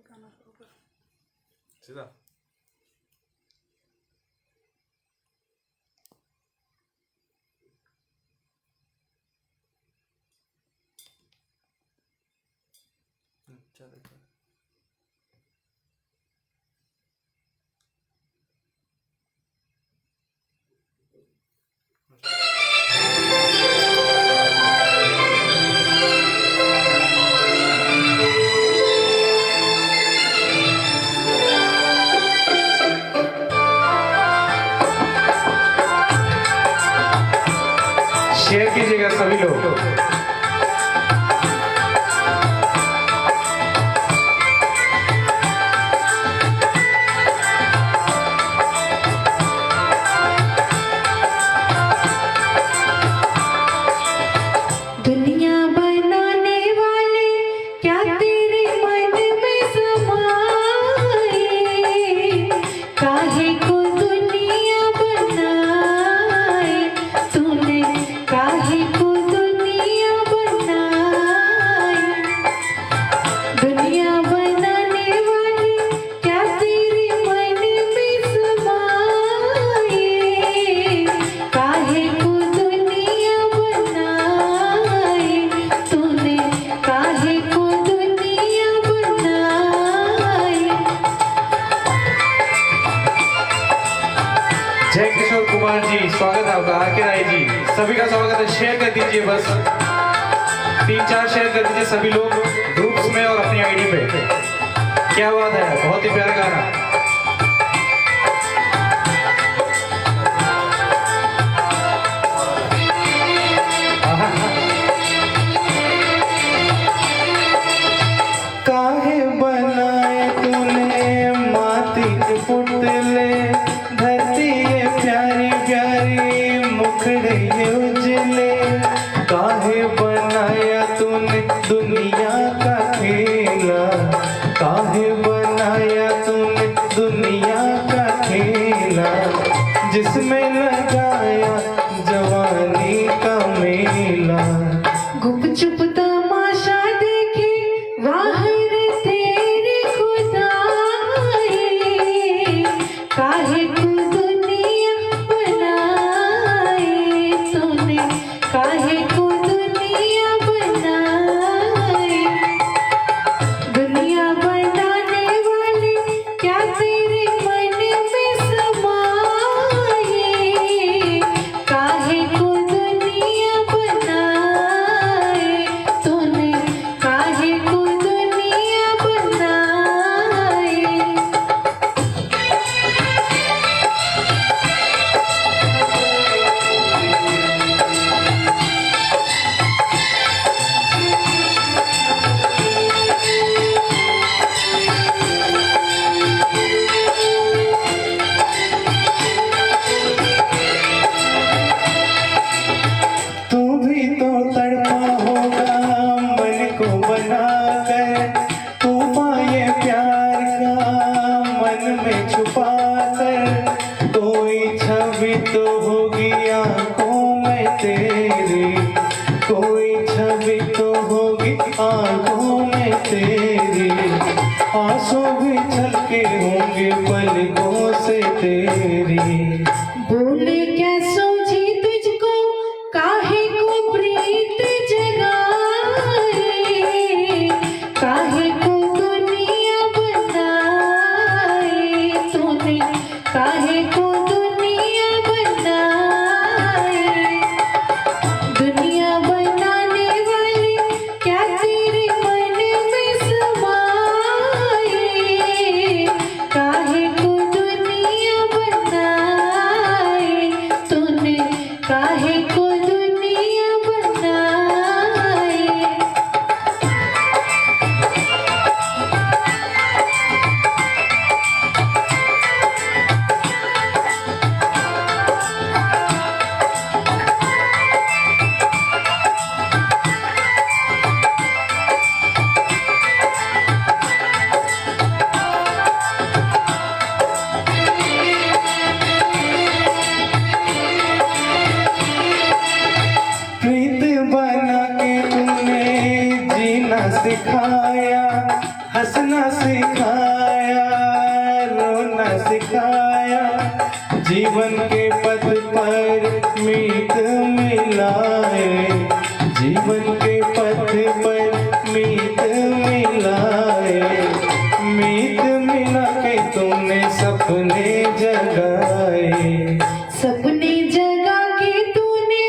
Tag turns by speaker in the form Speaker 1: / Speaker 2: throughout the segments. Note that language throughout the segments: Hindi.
Speaker 1: गाना शुरू कर।
Speaker 2: सीधा चलो शेयर कीजिएगा सभी लोग।
Speaker 3: दुनिया बनाने वाले क्या तेरे मन में समाए, काहे को दुनिया बनाए तूने, काहे को दुनिया बनाए। दुनिया बनाने वाले क्या तेरे मन में समाए, काहे को दुनिया बनाए तूने, काहे को दुनिया बनाए।
Speaker 2: जय किशोर कुमार जी, स्वागत है आपका। आके राय जी, सभी का स्वागत है। शेयर कर दीजिए, बस 3-4 शेयर कर दीजिए सभी लोग ग्रुप्स में और अपनी आईडी पे। क्या बात है, बहुत ही प्यारा गाना।
Speaker 4: काहे बनाए तूने माटी के पुतले, धरती ये प्यारी प्यारी मुखड़े ये उजले। काहे बनाया तूने दुनिया का खेला, काहे बनाया तूने दुनिया का खेला, जिसमें लगाया जवानी का मेला।
Speaker 3: गुपचुप तमाशा देखे वाह रे तेरी खुदाई, काहे को दुनिया बनाए तूने, काहे को दुनिया बनाए। दुनिया बनाने वाले क्या तेरे मन में समाए, काहे को दुनिया बनाए तूने, काहे को दुनिया बनाए।
Speaker 4: तू भी तो तड़पा होगा मन को बनाकर, तूफान ये प्यार का मन में छुपा कर। कोई छवि तो होगी आंखों में तेरी, कोई छवि तो होगी आंखों में तेरी। आंसू भी छलके होंगे पलकों से तेरी।
Speaker 3: बोले क्या सोची तुझको, काहे को प्रीत जगाए, काहे को दुनिया बनाए तूने, काहे को दुनिया बनाए। दुनिया बनाने वाले क्या तेरे मन में समाए, काहे को दुनिया बनाए तूने, काहे को दुनिया बनाए।
Speaker 4: प्रीत बना के तूने जीना सिखाया, हंसना सिखाया, रोना सिखाया, जीवन के पथ पर मीत मिलाए, जीवन के पथ पर मीत मिलाए, मीत मिला के तुमने सपने जगाए।
Speaker 3: सपने जगा के तूने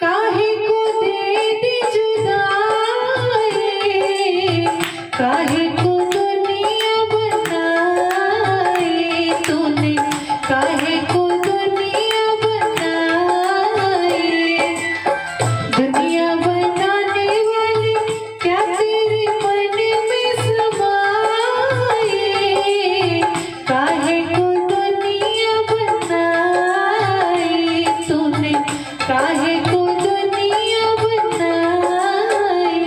Speaker 3: काहे को दे दी जुदाई, काहे को दुनिया बनाई तूने, काहे को दुनिया बनाई। दुनिया बनाने वाले क्या तेरे मन में समाए, काहे को दुनिया बनाई तूने, काहे को दुनिया बनाई।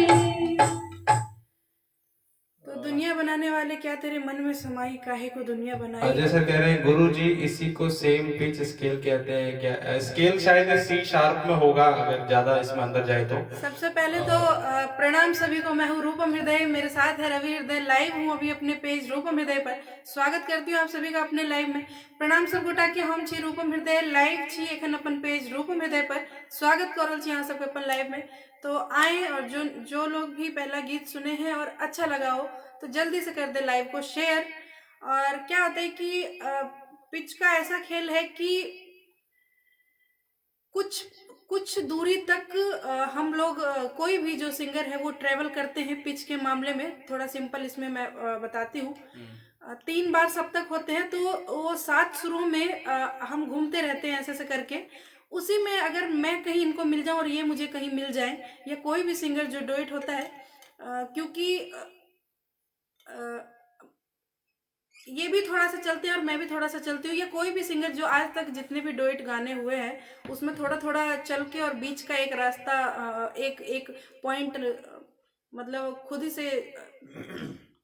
Speaker 1: तो दुनिया बनाने वाले क्या तेरे मन में समाई, काहे को दुनिया बनाई।
Speaker 2: अजय सर कह रहे हैं गुरुजी इसी को सेम पिच स्केल कहते हैं क्या? स्केल शायद सी शार्प में होगा अगर ज्यादा इसमें अंदर जाए तो।
Speaker 1: सबसे पहले तो प्रणाम सभी को। मैं हूँ रूपम हृदय, मेरे साथ है रवि हृदय। लाइव हूँ अभी अपने पेज रूपम हृदय पर। स्वागत करती हूँ आप सभी का अपने लाइव में। प्रणाम सब गोटा के हम छी रूपम हृदय लाइव छी एखन अपन पेज रूपम हृदय पर। स्वागत करल छी यहाँ सबके अपन लाइव में। तो आए और जो लोग भी पहला गीत सुने हैं और अच्छा लगा हो तो जल्दी से कर दे लाइव को शेयर। और क्या होता है कि पिच का ऐसा खेल है कि कुछ दूरी तक हम लोग कोई भी जो सिंगर है वो ट्रेवल करते हैं पिच के मामले में। थोड़ा सिंपल इसमें मैं बताती हूँ। 3 बार सप्तक होते हैं तो वो 7 सुरों में हम घूमते रहते हैं ऐसे ऐसे करके। उसी में अगर मैं कहीं इनको मिल जाऊं और ये मुझे कहीं मिल जाए, या कोई भी सिंगर जो डुएट होता है, क्योंकि ये भी थोड़ा सा चलते हैं और मैं भी थोड़ा सा चलती हूँ, या कोई भी सिंगर जो आज तक जितने भी डुएट गाने हुए हैं उसमें थोड़ा थोड़ा चल के और बीच का एक रास्ता एक पॉइंट मतलब खुद ही से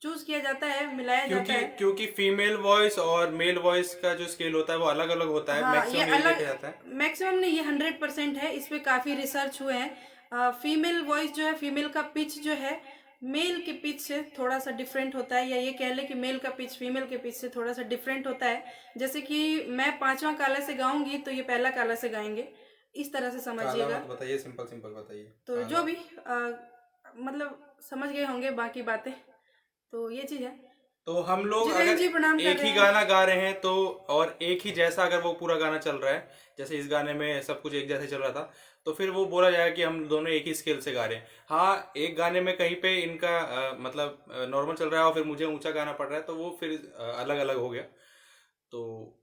Speaker 1: चूज किया जाता है, मिलाया जाता है।
Speaker 5: क्योंकि फीमेल वॉइस और मेल वॉइस का जो स्केल होता है वो अलग अलग होता है।
Speaker 1: हाँ,
Speaker 5: मैक्सिमम
Speaker 1: ये अलग
Speaker 5: जाता है।
Speaker 1: मैक्सिमम नहीं, ये 100% है। इस पे काफी रिसर्च हुए हैं। फीमेल वॉइस जो है, फीमेल का पिच जो है मेल के पिच से थोड़ा सा डिफरेंट होता है, या ये कह ले कि मेल का पिच फीमेल के पिच से थोड़ा सा डिफरेंट होता है। जैसे कि मैं 5वां काला से गाऊंगी तो ये पहला काला से गाएंगे, इस तरह से समझिएगा।
Speaker 5: बताइए, सिंपल सिंपल बताइए।
Speaker 1: तो जो भी मतलब समझ गए होंगे बाकी बातें, तो ये चीज है।
Speaker 5: तो हम लोग
Speaker 1: जितेंद्र जी प्रणाम
Speaker 5: अगर
Speaker 1: कर
Speaker 5: एक
Speaker 1: रहे
Speaker 5: ही
Speaker 1: हैं।
Speaker 5: गाना गा रहे हैं तो, और एक ही जैसा अगर वो पूरा गाना चल रहा है, जैसे इस गाने में सब कुछ एक जैसे चल रहा था, तो फिर वो बोला जाएगा कि हम दोनों एक ही स्केल से गा रहे हैं। हाँ, एक गाने में कहीं पे इनका मतलब नॉर्मल चल रहा है और फिर मुझे ऊंचा गाना पड़ रहा है, तो वो फिर अलग अलग हो गया। तो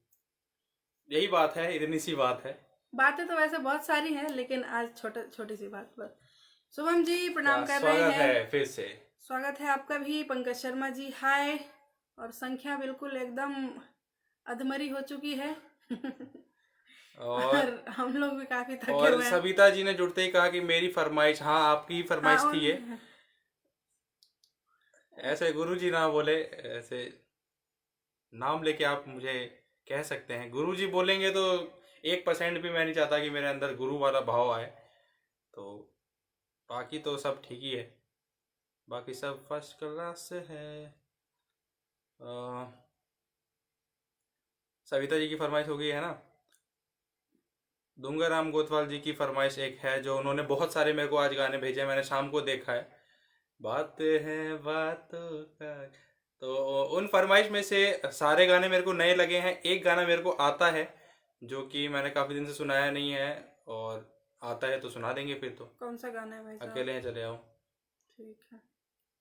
Speaker 5: यही बात है, इतनी सी बात है।
Speaker 1: बातें तो वैसे बहुत सारी हैं, लेकिन आज छोटी सी बात पर। शुभम जी प्रणाम कर रहे
Speaker 5: स्वागत
Speaker 1: हैं।
Speaker 5: है फिर से।
Speaker 1: स्वागत है आपका भी। पंकज शर्मा जी हाय। और संख्या बिल्कुल एकदम अधमरी हो चुकी है और हम लोग भी काफी थके
Speaker 5: और
Speaker 1: हुए हैं।
Speaker 5: सविता जी ने जुड़ते ही कहा कि मेरी फरमाइश, हाँ आपकी ही फरमाइश
Speaker 1: हाँ,
Speaker 5: थी ये। ऐसे गुरुजी ना बोले, ऐसे नाम लेके आप मुझे कह सकते हैं। गुरुजी बोलेंगे तो 1% भी मैं नहीं चाहता कि मेरे अंदर गुरु वाला भाव आए। तो बाकी तो सब ठीक ही है, बाकी सब फर्स्ट क्लास है। सविता जी की फरमाइश हो गई है ना। दूंगाराम गोथवाल जी की फरमाइश एक है जो उन्होंने बहुत सारे मेरे को आज गाने भेजे हैं, मैंने शाम को देखा है। बात है बातों का। तो उन फरमाइश में से सारे गाने मेरे को नए लगे हैं। एक गाना मेरे को आता है जो कि मैंने काफी दिन से सुनाया नहीं है, और आता है तो सुना देंगे फिर। तो
Speaker 1: कौन सा गाना है भाई साहब?
Speaker 5: अकेले हैं चले आओ।
Speaker 1: ठीक है।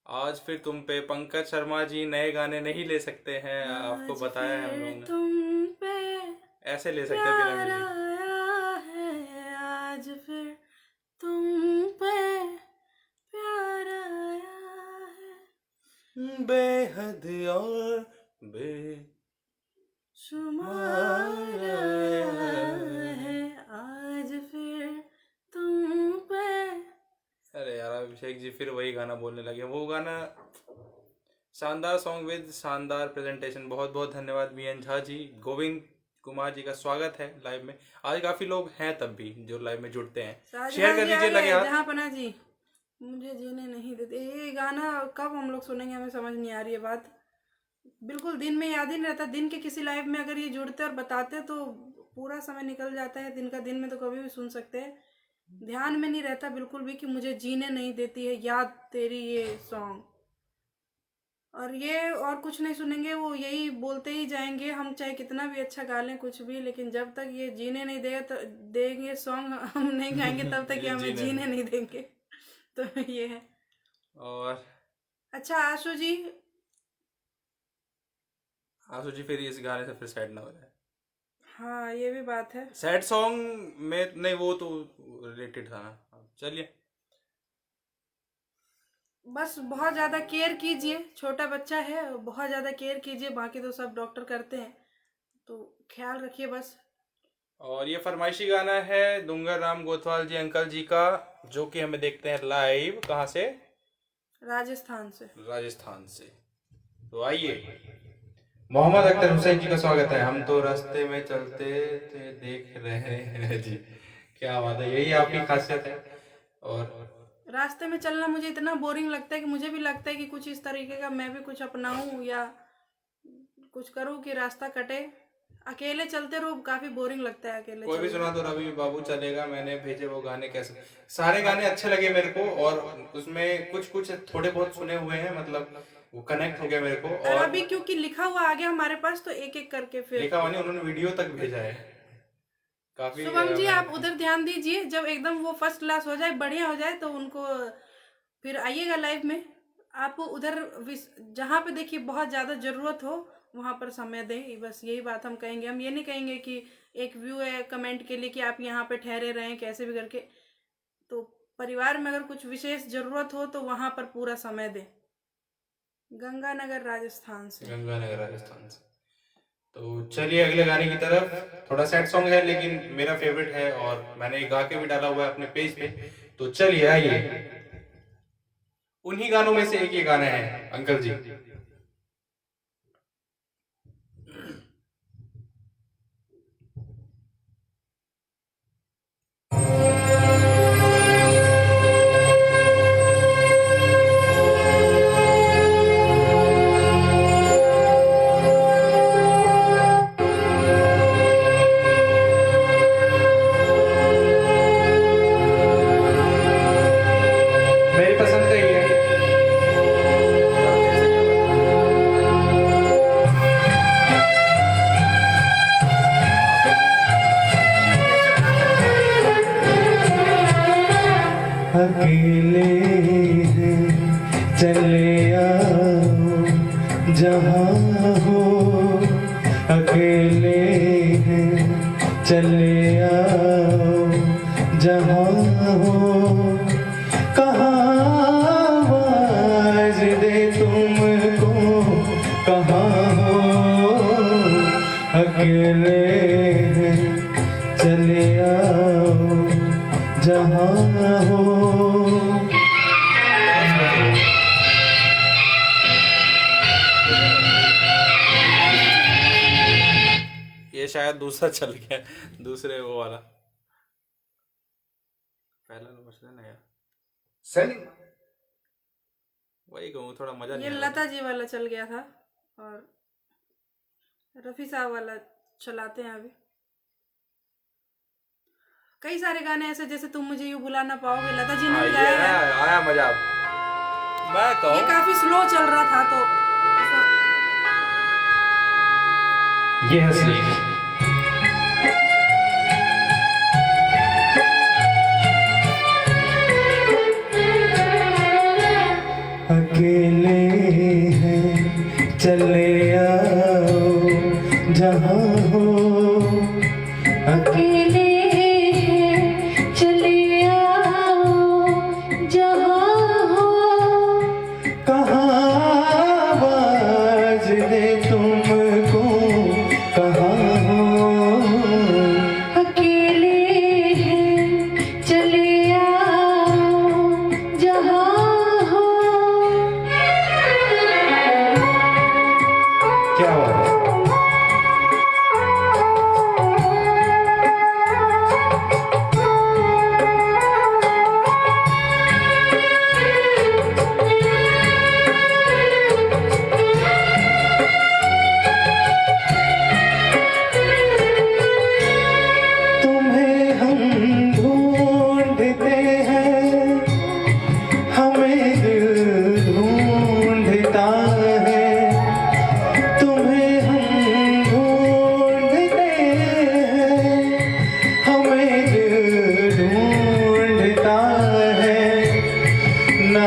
Speaker 5: आज फिर तुम पे पंकज शर्मा जी नए गाने नहीं ले सकते हैं, आपको बताया है हम लोगों ने।
Speaker 1: तुम पे
Speaker 5: ऐसे ले सकते हैं बिना
Speaker 1: प्यार
Speaker 5: म्यूजिक।
Speaker 1: आया है, आज फिर तुम पे प्यार आया है,
Speaker 5: बेहद और
Speaker 1: शुमार आया है, आज फिर तुम पे।
Speaker 5: अरे यार, अभिषेक जी फिर वही गाना बोलने लगे। वो गाना शानदार सॉन्ग विद शानदार प्रेजेंटेशन। बहुत बहुत धन्यवाद बीएन झा जी। गोविंद कुमार जी का स्वागत है लाइव में। आज काफी लोग हैं तब भी जो लाइव में जुड़ते हैं। शेयर कर दीजिए लगे हाथ।
Speaker 1: जहाँ पना जी मुझे जीने नहीं देते, ये गाना कब हम लोग सुनेंगे हमें समझ नहीं आ रही है बात। बिल्कुल दिन में याद ही नहीं रहता। दिन के किसी लाइव में अगर ये जुड़ते और बताते तो पूरा समय निकल जाता है। दिन का दिन में तो कभी भी सुन सकते हैं। ध्यान में नहीं रहता बिल्कुल भी कि मुझे जीने नहीं देती है याद तेरी, ये सॉन्ग। और ये और कुछ नहीं सुनेंगे, वो यही बोलते ही जाएंगे हम चाहे कितना भी अच्छा गा लें कुछ भी, लेकिन जब तक ये जीने नहीं देंगे सॉन्ग हम नहीं गाएंगे तब तक ये हमें जीने नहीं देंगे। तो ये है।
Speaker 5: और
Speaker 1: अच्छा आशु जी
Speaker 5: फिर इस गाने से फिर सैड ना हो जाए।
Speaker 1: हाँ ये भी बात है।
Speaker 5: सैड सॉन्ग में नहीं, वो तो रिलेटेड था ना। चलिए,
Speaker 1: बस बहुत ज़्यादा केयर कीजिए, छोटा बच्चा है, बहुत ज़्यादा केयर कीजिए। बाकी तो सब डॉक्टर करते हैं, तो ख्याल रखिए बस।
Speaker 5: और ये फरमाइशी गाना है डूंगर राम गोथवाल जी अंकल जी का, जो कि हमें देखते हैं लाइव। कहाँ से?
Speaker 1: राजस्थान से।
Speaker 5: तो आइए, मोहम्मद अख्तर हुसैन जी का स्वागत है। हम तो रास्ते में चलते थे देख रहे हैं जी। क्या बात है, यही आपकी खासियत है। और
Speaker 1: रास्ते में चलना मुझे इतना बोरिंग लगता है कि मुझे भी लगता है कि कुछ इस तरीके का मैं भी कुछ अपनाऊं या कुछ करूं कि रास्ता कटे। अकेले चलते रहो, काफी बोरिंग लगता है अकेले।
Speaker 5: कोई भी सुना तो रवि बाबू चलेगा, मैंने भेजे वो गाने कैसे। सारे गाने अच्छे लगे मेरे को, और उसमें कुछ थोड़े बहुत सुने हुए हैं, मतलब वो कनेक्ट हो गया मेरे को।
Speaker 1: और अभी क्योंकि लिखा हुआ आ गया हमारे पास, तो एक एक करके फिर
Speaker 5: लिखा हुआ नहीं, उन्होंने वीडियो तक भेजा है काफी।
Speaker 1: शुभम जी आप उधर ध्यान दीजिए, जब एकदम वो फर्स्ट क्लास हो जाए, बढ़िया हो जाए, तो उनको फिर आइएगा लाइव में। आप उधर जहाँ पे देखिए बहुत ज़्यादा ज़रूरत हो वहाँ पर समय दें, बस यही बात हम कहेंगे। हम ये नहीं कहेंगे कि एक व्यू है कमेंट के लिए कि आप यहाँ पे ठहरे रहें कैसे भी करके। तो परिवार में अगर कुछ विशेष ज़रूरत हो तो वहाँ पर पूरा समय दें। गंगानगर राजस्थान से।
Speaker 5: तो चलिए अगले गाने की तरफ। थोड़ा सैड सॉन्ग है लेकिन मेरा फेवरेट है, और मैंने गा के भी डाला हुआ है अपने पेज पे। तो चलिए आइए, उन्हीं गानों में से एक ये गाना है अंकल जी। मेरी पसंद का ही है।
Speaker 4: अकेले हैं चले आओ जहाँ हो, अकेले हैं चले आओ जहाँ हो। कहाँ आवाज दे तुमको, कहाँ हो, अकेले हैं चले आओ जहाँ हो।
Speaker 5: ये शायद दूसरा चल गया, दूसरे वो वाला। पहला नंबर से ना यार,
Speaker 2: सेलिंग
Speaker 5: वही कहूँ, थोड़ा मजा
Speaker 1: ये
Speaker 5: नहीं
Speaker 1: लता जी वाला चल गया था, और रफ़ी साहब वाला चलाते हैं अभी। कई सारे गाने ऐसे, जैसे तुम मुझे यूं भुला ना पाओगे, लता जी ने भी गाया है।
Speaker 5: आया मजा। मैं
Speaker 1: ये
Speaker 5: कहूँ
Speaker 1: काफी स्लो चल रहा था, तो
Speaker 2: ये है स्लीप।
Speaker 4: अकेले हैं चले आओ जहाँ हो,
Speaker 3: अकेले हैं चले आओ जहाँ हो।
Speaker 4: कहाँ आवाज दे तुमको, कहाँ हो,
Speaker 3: अकेले हैं चले आओ जहाँ हो।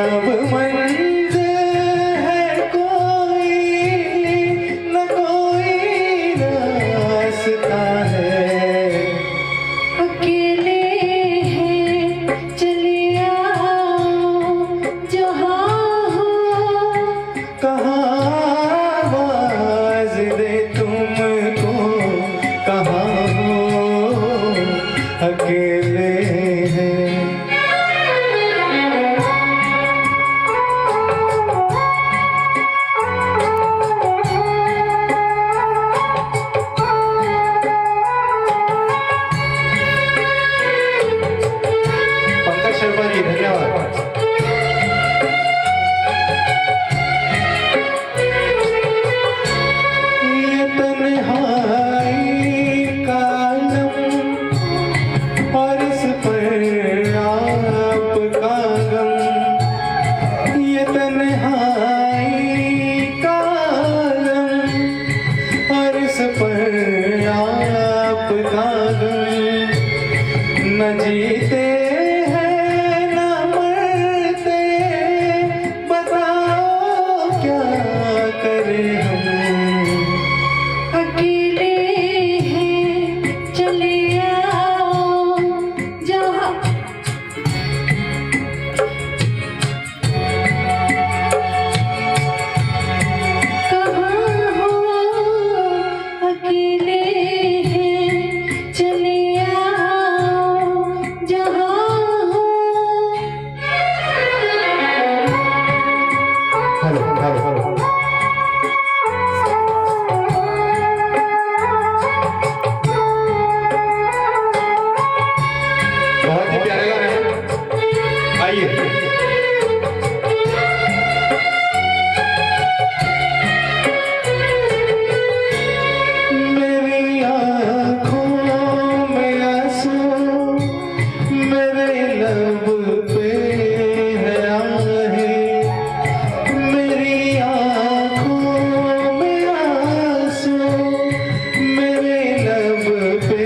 Speaker 4: अब मंजिल है कोई न कोई रास्ता है।
Speaker 3: अकेले हैं चले आओ जहाँ हो।
Speaker 4: कहाँ आवाज दे तुमको, कहाँ हो अकेले हैं।
Speaker 2: पंकज शर्मा जी धन्यवाद।
Speaker 4: ये तन्हाई का आलम और इस पर आपका गम। ये तन्हाई का आलम और इस पर आपका गम। न जीते हैं न मरते, बताओ क्या करें हम।
Speaker 3: अकेले हैं चले आओ जहाँ। कहाँ हो अकेले हैं चले आओ जहाँ हो।
Speaker 4: Hello hello hello.
Speaker 2: बहुत ही प्यारे गाने हैं। आइए
Speaker 4: मेरी आँखों में आंसू, मेरे लब पे है आहें। मेरी आँखों में आंसू, मेरे लब पे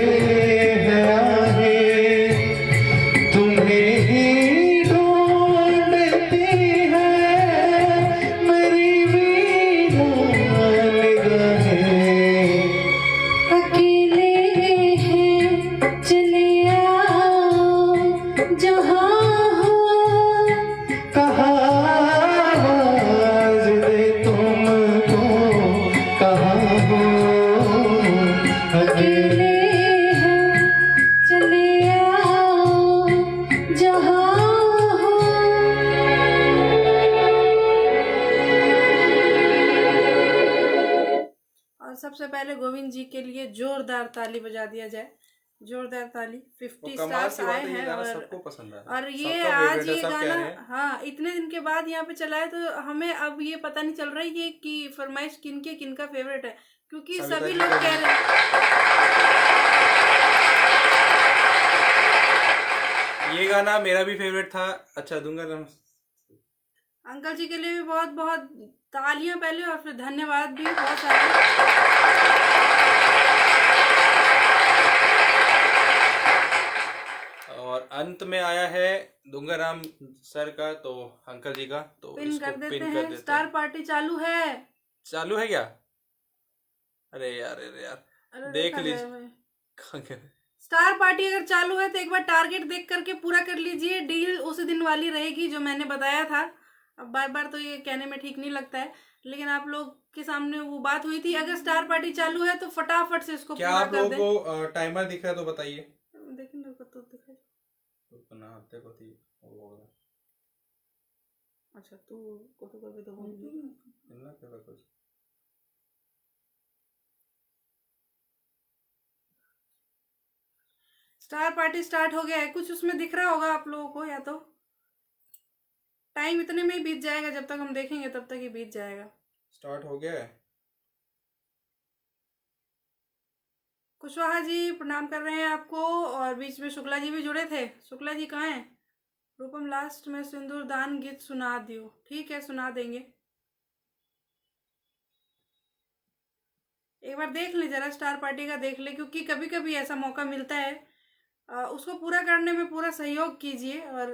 Speaker 4: है आहें। तुम्हें ही ढूंढती है मेरी वीरान निगाहें।
Speaker 3: अकेले हैं चले आओ जहाँ हो।
Speaker 4: कहाँ आवाज दे तुमको, कहाँ हो अकेले।
Speaker 3: अकेले हैं चले आओ जहाँ हो।
Speaker 1: और सबसे पहले गोविंद जी के लिए जोरदार ताली बजा दिया जाए। जोरदार ताली। 50
Speaker 5: तो कमाल
Speaker 1: स्टार्स
Speaker 5: की बात
Speaker 1: आए
Speaker 5: है, ये
Speaker 1: हैं
Speaker 5: गाना
Speaker 1: और
Speaker 5: सबको पसंद आया।
Speaker 1: और ये
Speaker 5: सबका
Speaker 1: आज
Speaker 5: favorite है,
Speaker 1: ये
Speaker 5: सब कह
Speaker 1: गाना,
Speaker 5: रहे हैं।
Speaker 1: हाँ, इतने दिन के बाद यहाँ पे चला है तो हमें अब ये पता नहीं चल रहा है ये कि फरमाइश किनका फेवरेट है, क्योंकि
Speaker 5: सविता
Speaker 1: सभी
Speaker 5: जी
Speaker 1: लोग
Speaker 5: का
Speaker 1: कह
Speaker 5: भी।
Speaker 1: रहे हैं।
Speaker 5: ये गाना मेरा भी फेवरेट था। अच्छा दूंगा ना।
Speaker 1: अंकल जी के लिए भी बहुत बहुत तालियां पहले और फिर धन्यवाद भी बहुत सारे।
Speaker 5: और अंत में आया है दूंगाराम सर का, तो अंकल जी का, तो
Speaker 1: पिन
Speaker 5: इसको
Speaker 1: कर देते
Speaker 5: पिन कर
Speaker 1: हैं।
Speaker 5: देते
Speaker 1: स्टार
Speaker 5: हैं।
Speaker 1: पार्टी चालू है।
Speaker 5: चालू है क्या? अरे यार
Speaker 1: अरे
Speaker 5: देख
Speaker 1: देखा
Speaker 5: लीजिए।
Speaker 1: जाए भाई। स्टार पार्टी अगर चालू है तो एक बार टारगेट देख करके पूरा कर लीजिए। डील उसी दिन वाली रहेगी जो मैंने बताया था। अब बार बार तो ये कहने में ठीक नहीं लगता है, लेकिन आप लोग के सामने वो बात हुई थी। अगर स्टार पार्टी चालू है तो फटाफट से इसको
Speaker 5: क्या
Speaker 1: पूरा
Speaker 5: आप
Speaker 1: कर
Speaker 5: लोगों
Speaker 1: दें।
Speaker 5: को टाइमर दिख रहा है तो बताइए।
Speaker 1: देखिए मेरे को तो दिखाई।
Speaker 5: ना हफ्ते को थी वो होगा।
Speaker 1: अच्छा तू को तो कर दो बोल।
Speaker 5: इतना क्या कुछ।
Speaker 1: स्टार पार्टी स्टार्ट हो गया है। कुछ उसमें दिख रहा होगा आप लोगों को, या तो टाइम इतने में ही बीत जाएगा। जब तक हम देखेंगे तब तक ही बीत जाएगा।
Speaker 5: स्टार्ट हो गया है।
Speaker 1: कुशवाहा जी प्रणाम कर रहे हैं आपको। और बीच में शुक्ला जी भी जुड़े थे। शुक्ला जी कहाँ हैं? रूपम लास्ट में सिंदूर दान गीत सुना दियो। ठीक है, सुना देंगे। एक बार देख ले जरा, स्टार पार्टी का देख ले, क्योंकि कभी कभी ऐसा मौका मिलता है। उसको पूरा करने में पूरा सहयोग कीजिए। और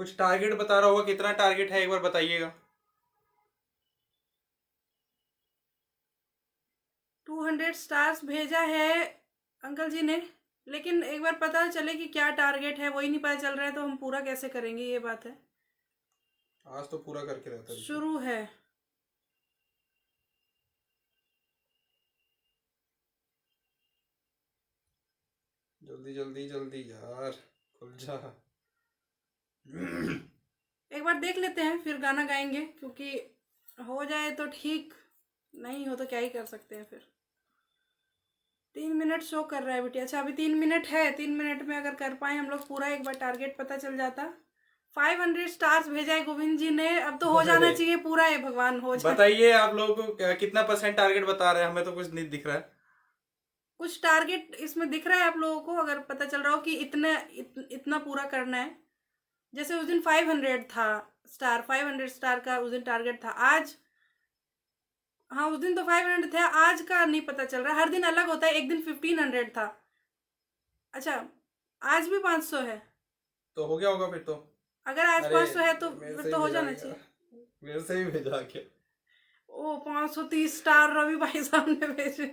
Speaker 5: कुछ टारगेट बता रहा होगा, कितना टारगेट है एक बार बताइएगा।
Speaker 1: 200 स्टार्स भेजा है अंकल जी ने, लेकिन एक बार पता चले कि क्या टारगेट है वही नहीं पता चल रहा है, तो हम पूरा कैसे करेंगे, ये बात है।
Speaker 5: आज तो पूरा करके रहता है।
Speaker 1: शुरू है।
Speaker 5: जल्दी जल्दी जल्दी यार, खुल जा।
Speaker 1: एक बार देख लेते हैं फिर गाना गाएंगे, क्योंकि हो जाए तो ठीक, नहीं हो तो क्या ही कर सकते हैं फिर। 3 मिनट शो कर रहा है बेटी। अच्छा अभी 3 मिनट है, 3 मिनट में अगर कर पाए हम लोग पूरा, एक बार टारगेट पता चल जाता। 500 स्टार्स भेजा है गोविंद जी ने, अब तो हो जाना चाहिए पूरा है, भगवान हो जाए।
Speaker 5: बताइए आप लोगों को कितना % टारगेट बता रहे हैं, हमें तो कुछ नहीं दिख रहा है।
Speaker 1: कुछ टारगेट इसमें दिख रहा है आप लोगों को, अगर पता चल रहा हो कि इतना पूरा करना है। जैसे उस दिन 500 था स्टार, 500 स्टार का उस दिन टारगेट था। आज हाँ उस दिन तो 500 थे, आज का नहीं पता चल रहा, हर दिन अलग होता है। एक दिन 1500 था। अच्छा आज भी 500 है,
Speaker 5: तो हो गया होगा फिर तो।
Speaker 1: अगर आज
Speaker 5: अरे,
Speaker 1: 500 है तो
Speaker 5: मेरे
Speaker 1: फिर
Speaker 5: से
Speaker 1: तो
Speaker 5: ही
Speaker 1: हो
Speaker 5: भेजा
Speaker 1: जाना
Speaker 5: गया।
Speaker 1: चाहिए।
Speaker 5: मेरे से ही भेजा क्या?
Speaker 1: ओ 530 स्टार रवि भाई साहब ने भेजे।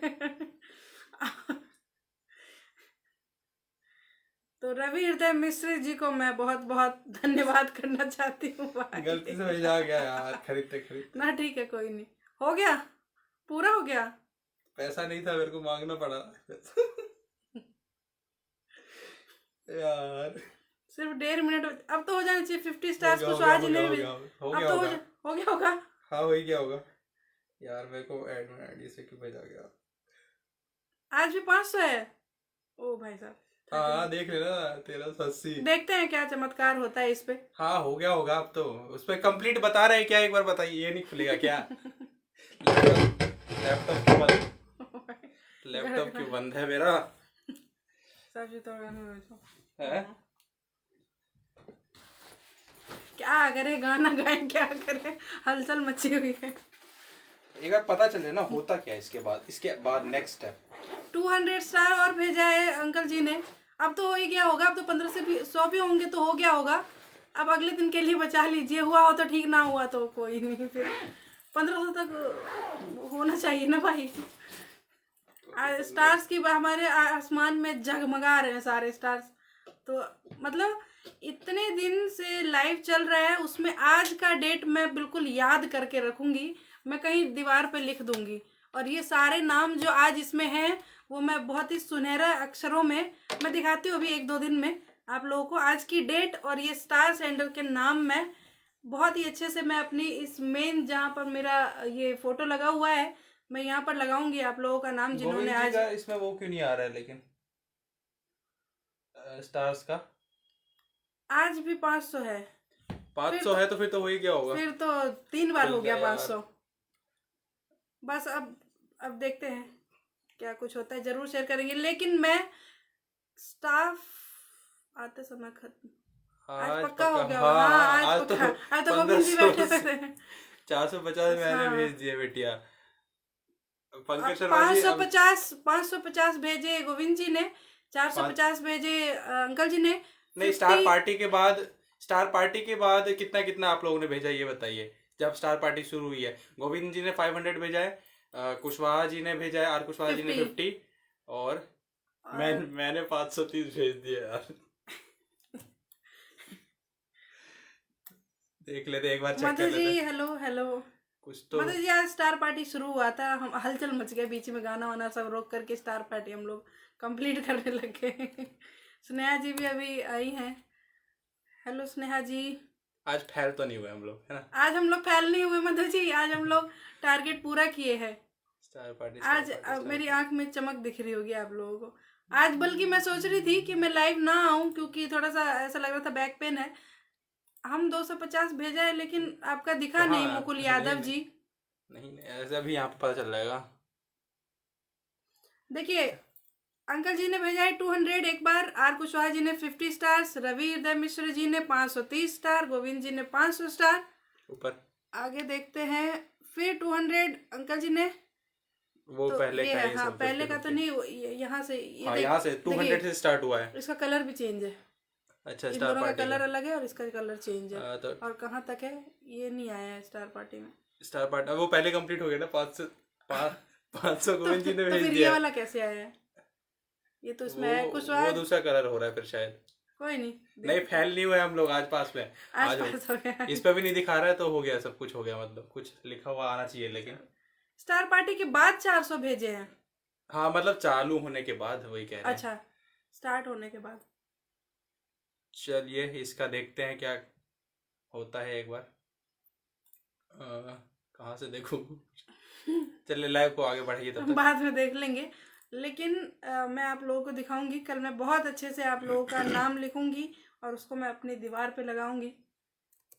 Speaker 1: तो रवि हृदय मिश्र जी को मैं बहुत बहुत धन्यवाद करना चाहती हूँ भाई।
Speaker 5: गलती से भेजा गया यार, खरीदते खरीदते।
Speaker 1: ना ठीक है, कोई नहीं, हो गया, पूरा हो गया।
Speaker 5: पैसा नहीं था, मेरे को मांगना पड़ा। यार
Speaker 1: सिर्फ 1.5 मिनट, अब तो हो जाना चाहिए 50 स्टार्स।
Speaker 5: हो गया,
Speaker 1: कुशवाहा जी
Speaker 5: हो
Speaker 1: ने
Speaker 5: गया,
Speaker 1: भी
Speaker 5: हो गया, हो
Speaker 1: अब
Speaker 5: गया
Speaker 1: तो
Speaker 5: होगा।
Speaker 1: हो गया होगा।
Speaker 5: हाँ हो ही गया होगा यार, मेरे को एडमिन आईडी से क्यों भेजा गया?
Speaker 1: आज भी 500 है। ओ भाई साहब,
Speaker 5: हाँ देख लेना, 1380।
Speaker 1: देखते हैं क्या चमत्कार होता है इस पे।
Speaker 5: हाँ हो गया होगा। अब तो उस पर कंप्लीट बता रहे हैं क्या, एक बार बताइए। ये नहीं खुलेगा क्या? लैपटॉप क्यों बंद, लैपटॉप क्यों बंद है मेरा?
Speaker 1: सब्जी तो
Speaker 5: है?
Speaker 1: क्या करे, गाना गाए क्या करे, हलचल मची हुई है।
Speaker 5: एक बार पता चले ना होता क्या है इसके बाद नेक्स्ट स्टेप।
Speaker 1: 200 स्टार और भेजा है अंकल जी ने, अब तो हो ही गया होगा। अब तो 15 से भी 100 भी होंगे तो हो गया होगा। अब अगले दिन के लिए बचा लीजिए, हुआ हो तो ठीक, ना हुआ तो कोई नहीं, फिर 1500 तक होना चाहिए ना भाई। स्टार्स की हमारे आसमान में जगमगा रहे हैं सारे स्टार्स। तो मतलब इतने दिन से लाइव चल रहा है, उसमें आज का डेट मैं बिल्कुल याद करके रखूंगी, मैं कहीं दीवार पे लिख दूंगी। और ये सारे नाम जो आज इसमें हैं वो मैं बहुत ही सुनहरा अक्षरों में मैं दिखाती हूँ अभी 1-2 दिन में आप लोगों को। आज की डेट और ये स्टार सेंडर के नाम मैं बहुत ही अच्छे से, मैं अपनी इस मेन जहाँ पर मेरा ये फोटो लगा हुआ है, मैं यहाँ पर लगाऊंगी आप लोगों का नाम जिन्होंने आज।
Speaker 5: इसमें वो क्यों नहीं आ रहा है लेकिन स्टार्स का?
Speaker 1: आज भी 500 है।
Speaker 5: 500 है तो फिर तो हो ही गया होगा।
Speaker 1: फिर तो 3 बार हो गया
Speaker 5: यार।
Speaker 1: 500। बस अब देखते हैं क्या कुछ होता है, जरूर शेयर करेंगे। लेकिन मैं स्टाफ आते समय खत्म, आज पक्का हो गया होगा। हाँ आज पक्का। आज तो गोविंद जी बैठे हुए थे।
Speaker 5: 450 मैंने
Speaker 1: हाँ।
Speaker 5: भेज दिया बेटिया। पंकज शर्मा जी
Speaker 1: 550 भेजे गोविंद जी ने, 450 भेजे अंकल जी ने।
Speaker 5: नहीं, स्टार पार्टी के बाद कितना कितना आप लोगों ने भेजा ये बताइए। जब स्टार पार्टी शुरू हुई है, गोविंद जी ने 500 भेजा है, कुशवाहा जी ने भेजा है, आर कुशवाहा जी ने 50, और मैंने 530 भेज दिया यार। देख लेते एक बार, चेक कर
Speaker 1: मधु
Speaker 5: लेते।
Speaker 1: जी हेलो
Speaker 5: कुछ तो
Speaker 1: मधु जी, आज स्टार पार्टी शुरू हुआ था, हम हलचल मच गए, बीच में गाना वाना सब रोक करके स्टार पार्टी हम लोग कंप्लीट करने लगे। स्नेहा जी भी अभी आई हैं। हेलो स्नेहा जी।
Speaker 5: आज फैल तो नहीं हुए हम लोग, है ना?
Speaker 1: आज हम लोग फैल नहीं हुए मधु जी, आज हम लोग टारगेट पूरा किए हैं।
Speaker 5: स्टार पार्टी
Speaker 1: आज मेरी आंख में चमक दिख रही होगी आप लोगों को। आज बल्कि मैं सोच रही थी कि मैं लाइव ना आऊं, क्योंकि थोड़ा सा ऐसा लग रहा था, बैक पेन है। हम 250 भेजा है लेकिन आपका दिखा नहीं मुकुल यादव जी।
Speaker 5: नहीं ऐसे अभी यहाँ पे पता चल जाएगा।
Speaker 1: देखिए अंकल जी ने भेजा है 200 एक बार, आर कुशवाहा जी ने 50 स्टार्स, रवि हृदय मिश्र जी ने 530 स्टार, गोविंद जी ने 500 स्टार।
Speaker 5: ऊपर
Speaker 1: आगे देखते हैं, फिर 200 अंकल जी ने,
Speaker 5: वो
Speaker 1: तो
Speaker 5: पहले
Speaker 1: ये
Speaker 5: का
Speaker 1: है,
Speaker 5: ये
Speaker 1: हाँ
Speaker 5: सब
Speaker 1: पहले
Speaker 5: 50
Speaker 1: का तो नहीं, यहाँ से ये
Speaker 5: हाँ यहाँ से 200 से स्टार्ट हुआ है।
Speaker 1: इसका कलर भी चेंज है।
Speaker 5: अच्छा,
Speaker 1: इन
Speaker 5: स्टार
Speaker 1: दोनों का
Speaker 5: पार्टी
Speaker 1: कलर अलग है और इसका कलर चेंज है।
Speaker 5: तो
Speaker 1: और कहाँ तक है ये नहीं आया है स्टार पार्टी में।
Speaker 5: स्टार पार्टी वो पहले कंप्लीट हो गया ना, 500 गोविंद जी ने
Speaker 1: तो
Speaker 5: भेज
Speaker 1: फिर ये
Speaker 5: दिया।
Speaker 1: वाला कैसे आया है? ये तो इसमें है कुछ
Speaker 5: वो दूसरा कलर हो रहा है फिर शायद।
Speaker 1: कोई नहीं,
Speaker 5: नहीं, फैल नहीं हुए हम लोग आज पास में।
Speaker 1: आज
Speaker 5: आज
Speaker 1: पास हो गया।
Speaker 5: इस पे भी नहीं दिखा रहा है तो हो गया, सब कुछ हो गया, मतलब कुछ लिखा हुआ आना चाहिए लेकिन।
Speaker 1: स्टार पार्टी के बाद 400 भेजे हैं।
Speaker 5: हाँ मतलब चालू होने के बाद, वही कह रहे हैं।
Speaker 1: अच्छा, स्टार्ट होने के बाद।
Speaker 5: चलिए इसका देखते हैं क्या होता है एक बार। कहाँ से देखूं? चलिए लाइव को आगे बढ़ाइए तब तक।
Speaker 1: बाद में देख लेंगे, लेकिन मैं आप लोगों को दिखाऊंगी। कल मैं बहुत अच्छे से आप लोगों का नाम लिखूंगी और उसको मैं अपनी दीवार पे लगाऊंगी।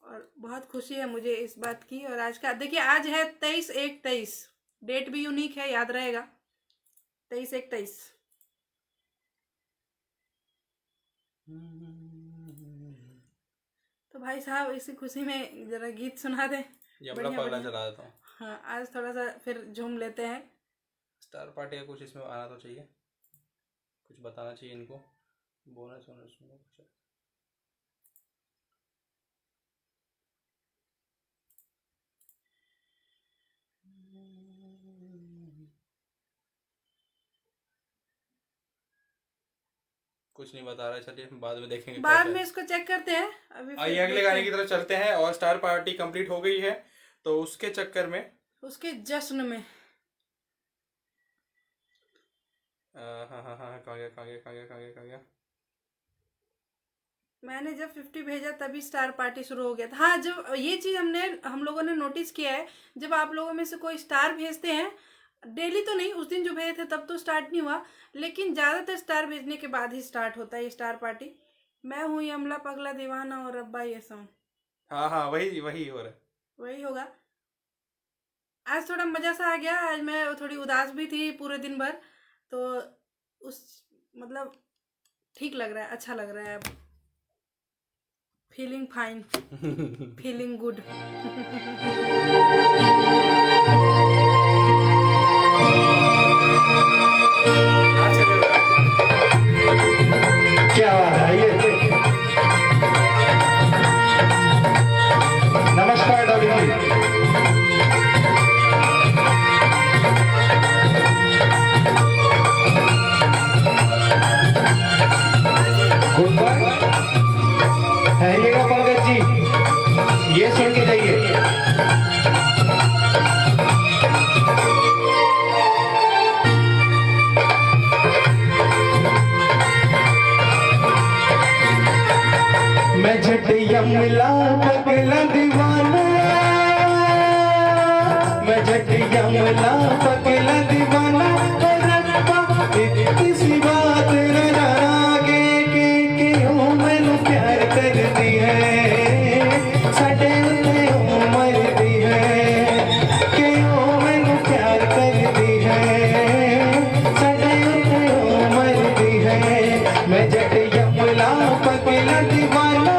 Speaker 1: और बहुत खुशी है मुझे इस बात की। और आज का देखिए, आज है 23/1/23। डेट भी यूनिक है, याद रहेगा, 23/1/23। तो भाई साहब इसी खुशी में जरा गीत सुना दे।
Speaker 5: यमला पगला चला देता हूँ।
Speaker 1: हाँ, आज थोड़ा सा फिर झूम लेते हैं।
Speaker 5: स्टार पार्टी का कुछ इसमें आना तो चाहिए, कुछ बताना चाहिए इनको। बोनस वोनस में कुछ कुछ नहीं बता रहा है। चलिए बाद में देखेंगे
Speaker 1: बाद
Speaker 5: कैसा
Speaker 1: में
Speaker 5: है।
Speaker 1: इसको चेक करते हैं। अभी फिर
Speaker 5: आइए अगले
Speaker 1: देखते
Speaker 5: गाने
Speaker 1: हैं।
Speaker 5: की तरफ चलते हैं। और स्टार पार्टी कंप्लीट हो गई है तो उसके चक्कर में
Speaker 1: उसके जश्न में
Speaker 5: हाँ हाँ हाँ, कहाँ गया।
Speaker 1: मैंने जब 50 भेजा तभी स्टार पार्टी शुरू हो गया था। हाँ, जब ये चीज़ हम लोगों ने नोटिस किया है, जब आप लोगों में से कोई स्टार भेजते हैं, डेली तो नहीं, उस दिन जो भेजे थे तब तो स्टार्ट नहीं हुआ, लेकिन ज़्यादातर स्टार भेजने के बाद ही स्टार्ट होता है ये स्टार पार्टी। मैं हूँ यमला पगला दीवाना और रब्बा ये सॉन्ग।
Speaker 5: हाँ हाँ, वही वही हो रहा है।
Speaker 1: वही होगा। आज थोड़ा मज़ा सा आ गया। आज मैं थोड़ी उदास भी थी पूरे दिन भर, तो उस मतलब ठीक लग रहा है, अच्छा लग रहा है अब। Feeling fine, feeling good.
Speaker 5: हाँ चलिए।
Speaker 4: क्या बात है, आइए। नमस्कार डॉली जी। Good bye. आइएगा पंकज जी, ये सुन के जाइए। मैं झट यमला पगला दीवाना, मैं झट यमला पगला दीवाना, किसी बात न जागे के ओ मैनू प्यार कर दी है, साडे उत्ते ओ मरदी है, के ओ मैनू प्यार कर दी है, साडे उत्ते ओ मरदी है। मैं झट यमला पगला दीवाना,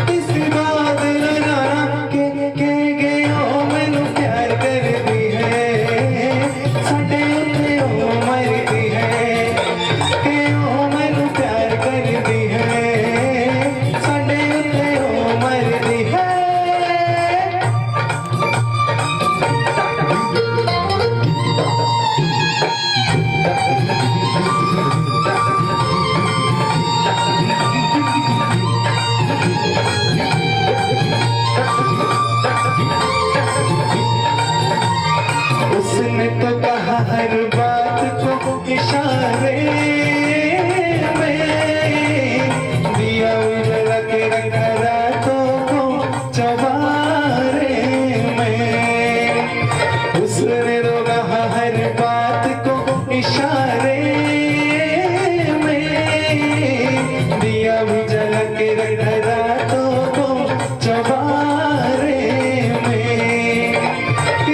Speaker 4: किसी बात न जाना के ओ मैनू प्यार कर दी है, साडे उत्ते ओ मरदी है, के ओ मैनू प्यार कर दी है, साडे उत्ते ओ मरदी है। उसने तो कहा हर बात को इशारे में, दिया उजला के रखा रातों को चबारे में। उसने तो कहा हर बात को इशारे में, दिया उजला के रखा रातों को चबारे में।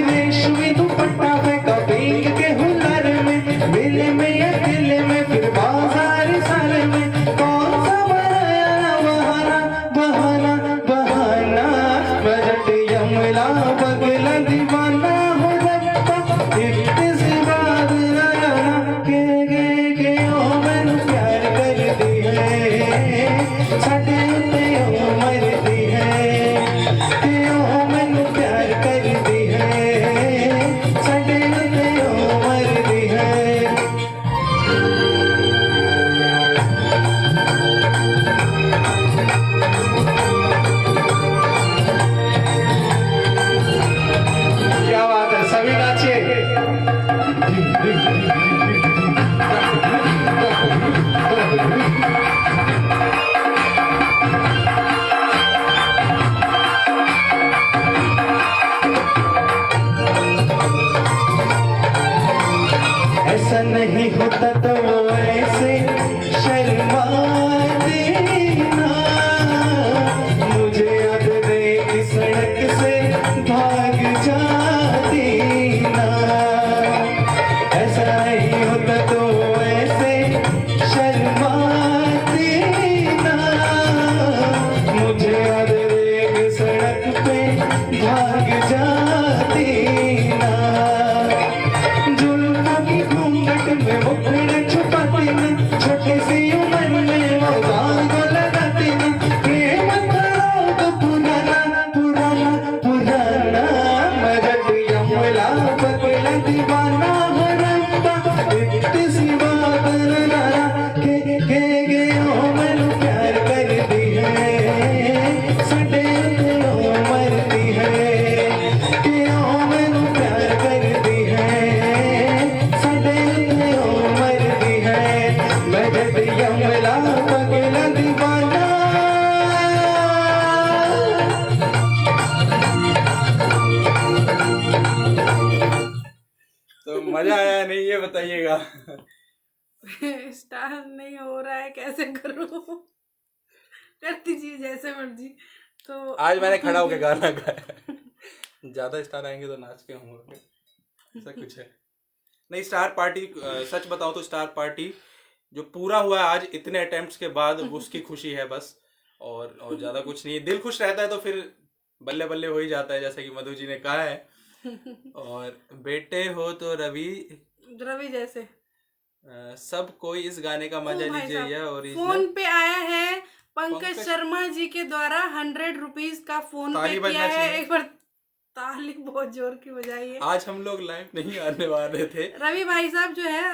Speaker 4: रेशमी दुपट्टा पे कबीर के हुनर में, दिल में या दिल में फिर बाजार सारे में, कौन सा बनाया बहाना बहाना बहाना। बजट यमला पगला दीवाना हो रब्बा, इतने से बात न जाना के ऐसा नहीं होता तो वो ऐसे शर्माते ना, मुझे याद देख सड़क से भाग जाती ना। ऐसा नहीं होता तो वो ऐसे शर्माते ना, मुझे याद देख सड़क पे भाग जाती ना। जुल्फों की घूंघट में मुखड़े छुपाती ना, छोटी सी उम्र में वो दाग लगाती ना। प्रेम करो तो पुराना पुराना पुराना, मदद यमला पकड़ा दीवाना हो रब्बा, इतनी सी बात नारा के ओ मैनू प्यार कर दी है, सडे ओ मरदी है कि ओ मैनू प्यार कर दी है, सडे ओ मरदी है। मदद यमला पगला दीवाना।
Speaker 5: तो मजा आया नहीं ये बताइएगा।
Speaker 1: स्टार नहीं हो रहा है, कैसे करूं? कर दीजिए जैसे मर्जी। तो
Speaker 5: आज मैंने खड़ा होकर गाना गाया। ज्यादा स्टार आएंगे तो नाच के होंगे, ऐसा कुछ है नहीं। स्टार पार्टी, सच बताओ तो स्टार पार्टी जो पूरा हुआ है आज इतने अटेम्प्ट्स के बाद, उसकी खुशी है बस, और ज्यादा कुछ नहीं है। दिल खुश रहता है तो फिर बल्ले बल्ले हो ही जाता है, जैसे कि मधु जी ने कहा है। और बेटे हो तो
Speaker 1: रवि जैसे
Speaker 5: सब कोई इस गाने का मजा
Speaker 1: ओ भाई
Speaker 5: लीजिए।
Speaker 1: साहब,
Speaker 5: यह
Speaker 1: फोन
Speaker 5: ओरिजिनल
Speaker 1: पे आया है पंकज शर्मा जी के द्वारा 100 रुपीज का फोन पे
Speaker 5: ताली
Speaker 1: किया
Speaker 5: बजना
Speaker 1: है।
Speaker 5: चाहिए।
Speaker 1: एक बार ताली बहुत जोर की बजाइए।
Speaker 5: आज हम लोग लाइव नहीं आने वाले थे,
Speaker 1: रवि भाई साहब जो है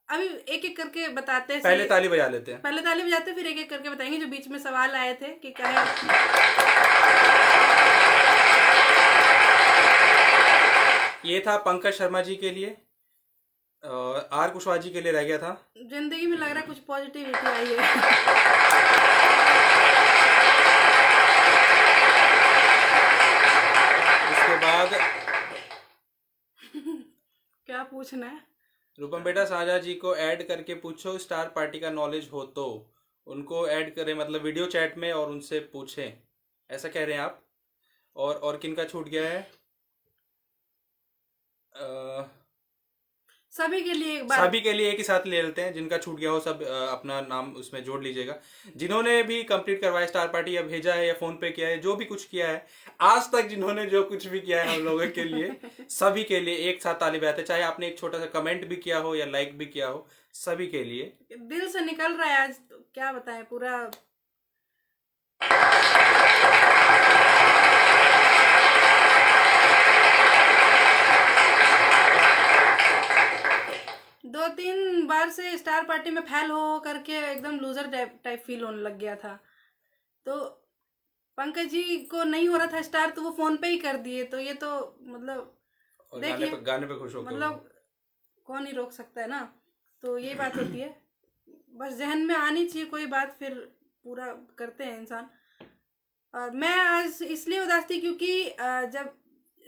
Speaker 1: अभी एक एक करके बताते हैं।
Speaker 5: पहले ताली बजा लेते हैं।
Speaker 1: पहले ताली बजाते हैं, फिर एक एक करके बताएंगे जो बीच में सवाल आए थे कि क्या है।
Speaker 5: ये था पंकज शर्मा जी के लिए, आर कुशवाहा जी के लिए रह गया था।
Speaker 1: जिंदगी में लग रहा है कुछ पॉजिटिविटी आई है।
Speaker 5: उसके बाद
Speaker 1: क्या पूछना है?
Speaker 5: रूपम बेटा साझा जी को ऐड करके पूछो स्टार पार्टी का नॉलेज हो तो। उनको ऐड करें मतलब वीडियो चैट में और उनसे पूछें, ऐसा कह रहे हैं आप। और किनका छूट गया है?
Speaker 1: सभी के लिए एक बार,
Speaker 5: सभी के लिए एक ही साथ ले लेते हैं, जिनका छूट गया हो सब अपना नाम उसमें जोड़ लीजिएगा। जिन्होंने भी कंप्लीट करवाया स्टार पार्टी या भेजा है या फोन पे किया है, जो भी कुछ किया है आज तक, जिन्होंने जो कुछ भी किया है हम लोगों के लिए, सभी के लिए एक साथ ताली बजाते हैं। चाहे आपने एक छोटा सा कमेंट भी किया हो या लाइक भी किया हो, सभी के लिए
Speaker 1: दिल से निकल रहा है आज, तो क्या बताएं पूरा। दो तीन बार से स्टार पार्टी में फेल हो करके एकदम लूजर टाइप फील होने लग गया था। तो पंकज जी को नहीं हो रहा था स्टार, तो वो फोन पे ही कर दिए। तो ये तो मतलब
Speaker 5: और
Speaker 1: देखिए,
Speaker 5: गाने पे खुश हो
Speaker 1: मतलब कौन ही रोक सकता है ना। तो ये बात होती है, बस जहन में आनी चाहिए कोई बात, फिर पूरा करते हैं इंसान। और मैं आज इसलिए उदास थी क्योंकि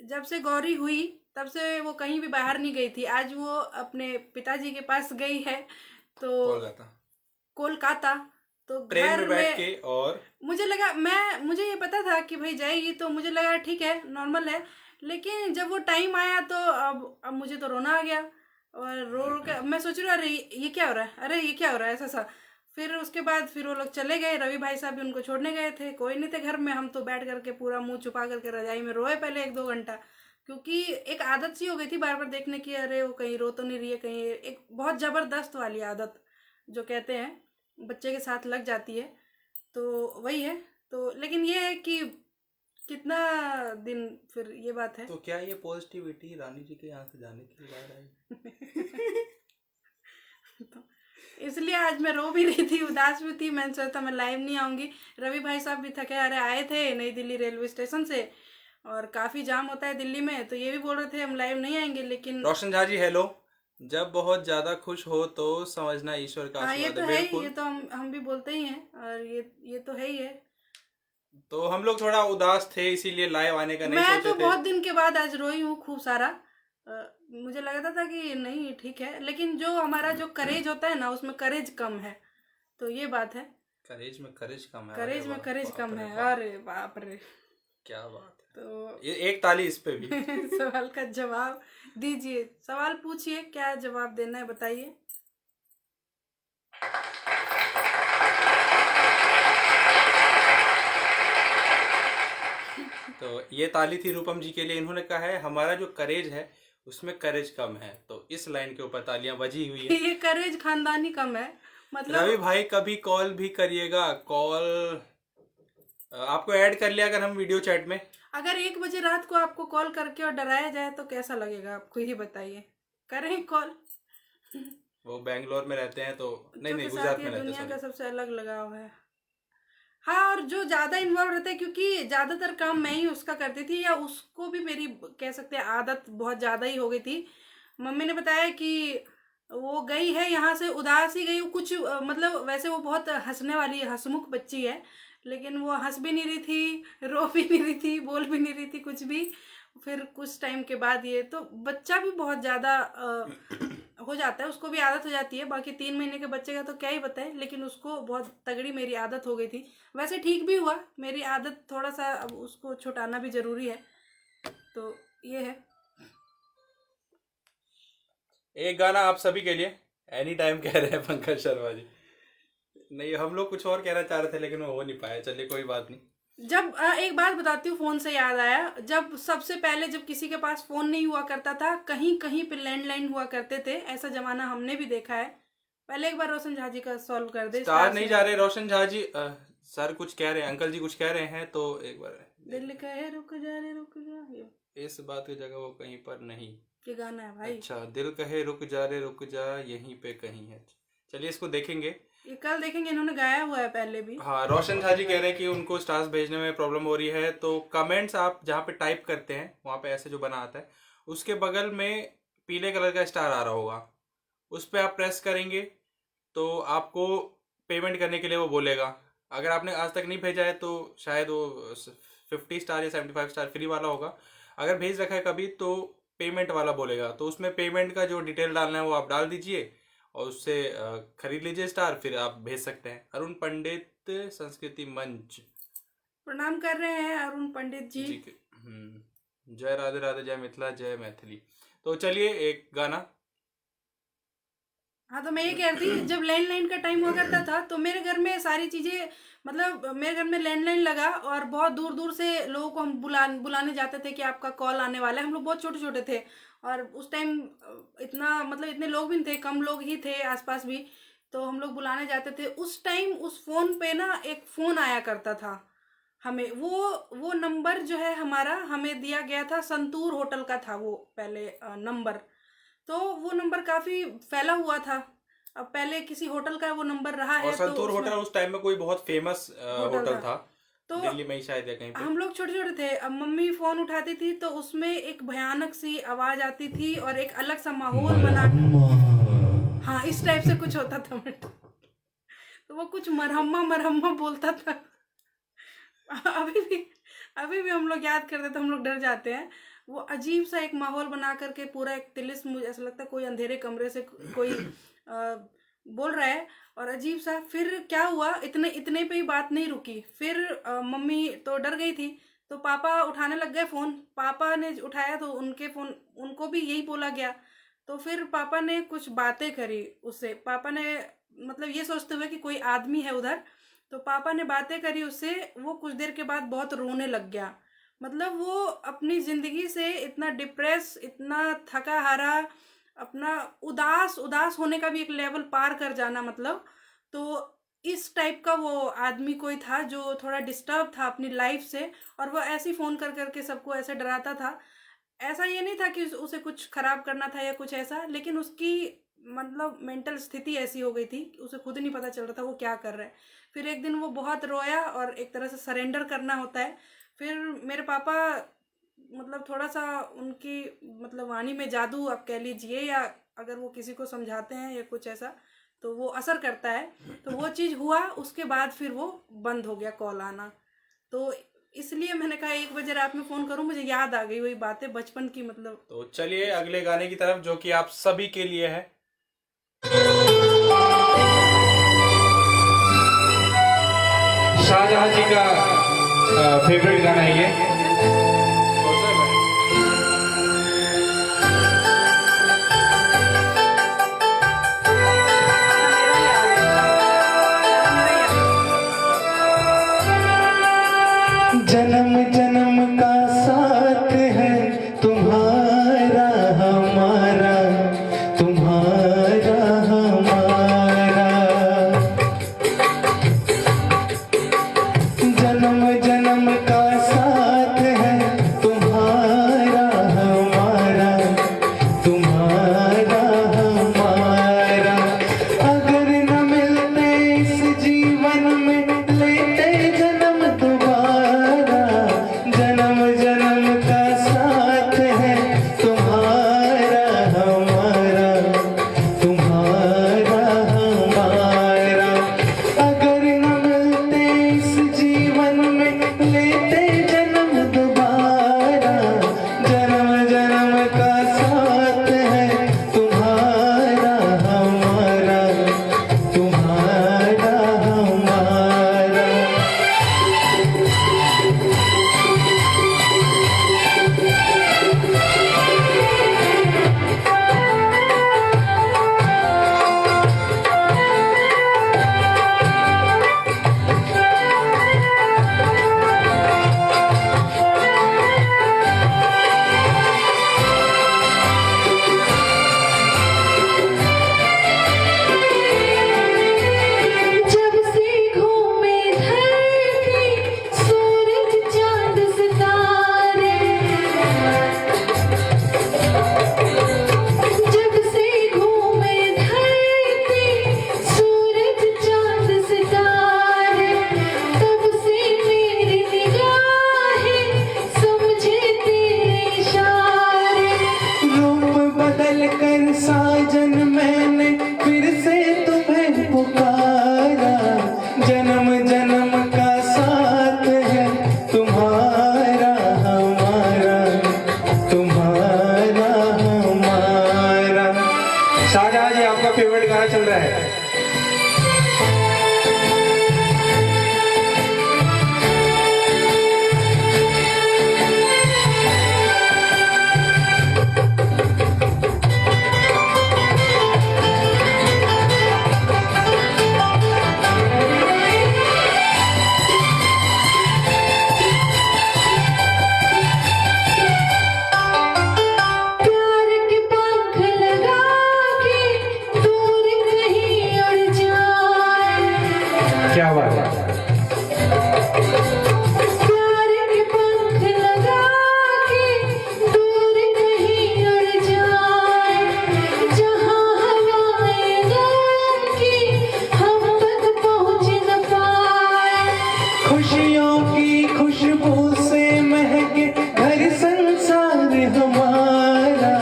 Speaker 1: जब से गौरी हुई तब से वो कहीं भी बाहर नहीं गई थी। आज वो अपने पिताजी के पास गई है, तो कोलकाता। तो
Speaker 5: ट्रेन
Speaker 1: घर
Speaker 5: में बैठ के, और
Speaker 1: मुझे लगा, मुझे ये पता था कि भाई जाएगी, तो मुझे लगा ठीक है नॉर्मल है। लेकिन जब वो टाइम आया तो अब मुझे तो रोना आ गया। और रो रो के मैं सोच रही हूँ, अरे ये क्या हो रहा है, अरे ये क्या हो रहा है, ऐसा सा। फिर उसके बाद फिर वो लोग चले गए, रवि भाई साहब भी उनको छोड़ने गए थे, कोई नहीं थे घर में। हम तो बैठ करके पूरा मुंह छुपा करके रजाई में रोए पहले 1-2 घंटा, क्योंकि एक आदत सी हो गई थी बार बार देखने की, अरे वो कहीं रो तो नहीं रही है कहीं। एक बहुत ज़बरदस्त वाली आदत जो कहते हैं बच्चे के साथ लग जाती है, तो वही है। तो लेकिन ये है कि कितना दिन फिर ये बात है।
Speaker 5: तो क्या ये पॉजिटिविटी रानी जी के यहाँ से जाने के बाद आई?
Speaker 1: तो इसलिए आज मैं रो भी रही थी, उदास भी थी। मैंने सोचा मैं लाइव नहीं आऊँगी। रवि भाई साहब भी थके हारे आए थे नई दिल्ली रेलवे स्टेशन से, और काफ़ी जाम होता है दिल्ली में, तो ये भी बोल रहे थे हम लाइव नहीं आएंगे। लेकिन
Speaker 5: रोशन झा जी हेलो, जब बहुत ज्यादा खुश हो तो समझना ईश्वर का
Speaker 1: हाँ, ये
Speaker 5: आशीर्वाद
Speaker 1: तो
Speaker 5: है।
Speaker 1: है ही,
Speaker 5: बिल्कुल।
Speaker 1: ये तो हम भी बोलते ही हैं, और ये तो है ही है।
Speaker 5: तो हम लोग थोड़ा उदास थे, इसीलिए लाइव आने का नहीं
Speaker 1: मैं
Speaker 5: सोचे
Speaker 1: तो
Speaker 5: थे।
Speaker 1: बहुत दिन के बाद आज रोई हूँ खूब सारा। मुझे लगा था कि नहीं ठीक है, लेकिन जो हमारा जो करेज होता है ना उसमें करेज कम है, तो ये बात है।
Speaker 5: करेज में करेज कम है,
Speaker 1: करेज
Speaker 5: अरे
Speaker 1: में
Speaker 5: वाह,
Speaker 1: करेज
Speaker 5: बाप
Speaker 1: कम
Speaker 5: रे
Speaker 1: है,
Speaker 5: बाप,
Speaker 1: अरे बाप रे।
Speaker 5: क्या बात है।
Speaker 1: तो
Speaker 5: ये एक ताली इस पे भी।
Speaker 1: सवाल का जवाब दीजिए, सवाल पूछिए, क्या जवाब देना है बताइए।
Speaker 5: तो ये ताली थी रूपम जी के लिए। इन्होंने कहा है हमारा जो करेज है उसमें करेज कम है, तो इस लाइन के ऊपर तालियां बजी हुई है।
Speaker 1: ये करेज खानदानी कम है, मतलब
Speaker 5: रवि भाई कभी कॉल भी करिएगा। कॉल आपको ऐड कर लिया अगर हम वीडियो चैट में।
Speaker 1: अगर 1 बजे रात को आपको कॉल करके और डराया जाए तो कैसा लगेगा आपको, ये बताइए। करें कॉल?
Speaker 5: वो बेंगलोर में रहते हैं तो नहीं
Speaker 1: बच्चों
Speaker 5: नहीं
Speaker 1: के
Speaker 5: गुजरात
Speaker 1: साथ
Speaker 5: में
Speaker 1: ये
Speaker 5: रहते हैं,
Speaker 1: दुनिया का
Speaker 5: सॉरी।
Speaker 1: सबसे अलग लगाव है। हाँ, और जो ज्यादा इन्वॉल्व रहता है, क्योंकि ज्यादातर काम मैं ही उसका करती थी, या उसको भी मेरी कह सकते हैं आदत बहुत ज्यादा ही हो गई थी। मम्मी ने बताया कि वो गई है यहाँ से उदास ही गई, वो कुछ मतलब वैसे वो बहुत हंसने वाली हंसमुख बच्ची है, लेकिन वो हंस भी नहीं रही थी, रो भी नहीं रही थी, बोल भी नहीं रही थी कुछ भी। फिर कुछ टाइम के बाद ये तो बच्चा भी बहुत ज्यादा हो जाता है, उसको भी आदत हो जाती है। बाकी 3 महीने के बच्चे का तो क्या ही बताए, लेकिन उसको बहुत तगड़ी मेरी आदत हो गई थी। वैसे ठीक भी हुआ मेरी आदत, थोड़ा सा अब उसको छुटाना भी जरूरी है, तो ये है।
Speaker 5: एक गाना आप सभी के लिए, एनी टाइम कह रहे हैं पंकज शर्मा जी। नहीं, हम लोग कुछ और कहना चाह रहे थे लेकिन वो हो नहीं पाया, चलिए कोई बात नहीं।
Speaker 1: जब एक बात बताती हूँ, फोन से याद आया, जब सबसे पहले जब किसी के पास फोन नहीं हुआ करता था, कहीं कहीं पे लैंडलाइन हुआ करते थे, ऐसा जमाना हमने भी देखा है। पहले एक बार रोशन झा जी का सॉल्व कर दे।
Speaker 5: स्टार नहीं जा रहे रोशन झा जी। सर कुछ कह रहे हैं, अंकल जी कुछ कह रहे हैं, तो एक बार
Speaker 1: दिल कहे रुक जा रे रुक जा,
Speaker 5: इस बात की जगह वो कहीं पर नहीं।
Speaker 1: ये गाना है भाई।
Speaker 5: अच्छा, दिल कहे रुक जा रे रुक जा यहीं पे कहीं है। चलिए इसको देखेंगे।
Speaker 1: ये कल देखेंगे, इन्होंने गाया हुआ है पहले भी।
Speaker 5: हाँ, रोशन झा जी कह रहे हैं कि उनको स्टार्स भेजने में प्रॉब्लम हो रही है, तो कमेंट्स आप जहाँ पे टाइप करते हैं वहाँ पे ऐसे जो बना आता है उसके बगल में पीले कलर का स्टार आ रहा होगा, उस पर आप प्रेस करेंगे तो आपको पेमेंट करने के लिए वो बोलेगा। अगर आपने आज तक नहीं भेजा है तो शायद वो 50 स्टार या 75 स्टार फ्री वाला होगा। अगर भेज रखा है कभी तो पेमेंट वाला बोलेगा, तो उसमें पेमेंट का जो डिटेल डालना है वो आप डाल दीजिए और उससे खरीद लीजिए स्टार, फिर आप भेज सकते हैं। अरुण पंडित संस्कृति मंच
Speaker 1: प्रणाम कर रहे हैं अरुण पंडित जी।
Speaker 5: जी जय राधे राधे, जय मिथिला, जय मैथिली। तो चलिए एक गाना।
Speaker 1: हाँ, तो मैं ये कह रही थी, जब लैंडलाइन का टाइम हुआ करता था तो मेरे घर में सारी चीजें, मतलब मेरे घर में लैंडलाइन लगा और बहुत दूर दूर से लोगों को हम बुलाने जाते थे कि आपका कॉल आने वाला है। हम लोग बहुत छोटे छोटे थे और उस टाइम इतना मतलब इतने लोग भी नहीं थे, कम लोग ही थे आसपास भी, तो हम लोग बुलाने जाते थे। उस टाइम उस फोन पे ना एक फोन आया करता था हमें, वो नंबर जो है हमारा, हमें दिया गया था संतूर होटल का था वो पहले नंबर। तो वो नंबर काफी फैला हुआ था, अब पहले किसी होटल का वो नंबर रहा है।
Speaker 5: और संतूर
Speaker 1: तो
Speaker 5: होटल उस टाइम में कोई बहुत फेमस होटल था,
Speaker 1: तो
Speaker 5: दिल्ली में ही शायद या कहीं पे।
Speaker 1: हम लोग छोटे छोटे थे, अब मम्मी फोन उठाती थी तो उसमें एक भयानक सी आवाज आती थी और एक अलग सा माहौल बना, हाँ इस टाइप से कुछ होता था बेटा। तो वो कुछ मरहम्मा मरहम्मा बोलता था। अभी भी हम लोग याद करते तो हम लोग डर जाते हैं। वो अजीब सा एक माहौल बना करके पूरा एक तिलिस्म, मुझे ऐसा लगता है कोई अंधेरे कमरे से कोई बोल रहा है, और अजीब सा। फिर क्या हुआ, इतने पे ही बात नहीं रुकी, फिर मम्मी तो डर गई थी तो पापा उठाने लग गए फ़ोन। पापा ने उठाया तो उनके फ़ोन, उनको भी यही बोला गया। तो फिर पापा ने कुछ बातें करी उससे, पापा ने मतलब ये सोचते हुए कि कोई आदमी है उधर, तो पापा ने बातें करी उससे। वो कुछ देर के बाद बहुत रोने लग गया, मतलब वो अपनी ज़िंदगी से इतना डिप्रेस, इतना थका हारा, अपना उदास उदास होने का भी एक लेवल पार कर जाना, मतलब तो इस टाइप का वो आदमी कोई था जो थोड़ा डिस्टर्ब था अपनी लाइफ से, और वो ऐसे ही फ़ोन कर करके सबको ऐसे डराता था। ऐसा ये नहीं था कि उसे कुछ खराब करना था या कुछ ऐसा, लेकिन उसकी मतलब मेंटल स्थिति ऐसी हो गई थी कि उसे खुद नहीं पता चल रहा था वो क्या कर रहा है। फिर एक दिन वो बहुत रोया और एक तरह से सरेंडर करना होता है। फिर मेरे पापा मतलब थोड़ा सा उनकी मतलब वाणी में जादू आप कह लीजिए, या अगर वो किसी को समझाते हैं या कुछ ऐसा तो वो असर करता है, तो वो चीज़ हुआ। उसके बाद फिर वो बंद हो गया कॉल आना। तो इसलिए मैंने कहा 1 बजे रात में फ़ोन करूं, मुझे याद आ गई वही बातें बचपन की, मतलब।
Speaker 5: तो चलिए अगले गाने की तरफ, जो कि आप सभी के लिए है।
Speaker 2: शाहजहां जी का फेवरेट गाना है ये।
Speaker 4: जन्म जन्म का साथ है तुम्हारा हमारा, तुम्हारा हमारा। जन्म जन्म का साथ है तुम्हारा हमारा, तुम्हारा हमारा। अगर न मिलते इस जीवन में लेते जन्म दोबारा। जन्म जन्म का साथ है तुम्हारा हमारा, तुम्हारा हमारा। अगर न मिलते इस जीवन में लेते जन्म दोबारा। जन्म जन्म का साथ है तुम्हारा हमारा, तुम्हारा हमारा।
Speaker 3: जब से घूमे धरती सूरज चांद सितारे। जब से घूमे धरती सूरज चांद सितारे। तब से मेरी निगाहें समझे तेरे इशारे।
Speaker 4: रूप बदल कर साजन मैंने फिर से तुम्हें पुकारा। जन्म जन्म का साथ है तुम्हारा हमारा, तुम्हारा हमारा।
Speaker 2: शाहजहां जी आपका फेवरेट गाना चल रहा है।
Speaker 3: प्यार के पंख लगा के दूर कहीं उड़ जाए।
Speaker 2: क्या बात है।
Speaker 3: प्यार के पंख लगा के दूर कहीं उड़ जाए। जहाँ हवाएं गम की हम तक पहुँच न पाए।
Speaker 4: खुशियों की खुशबू से महके घर संसार हमारा।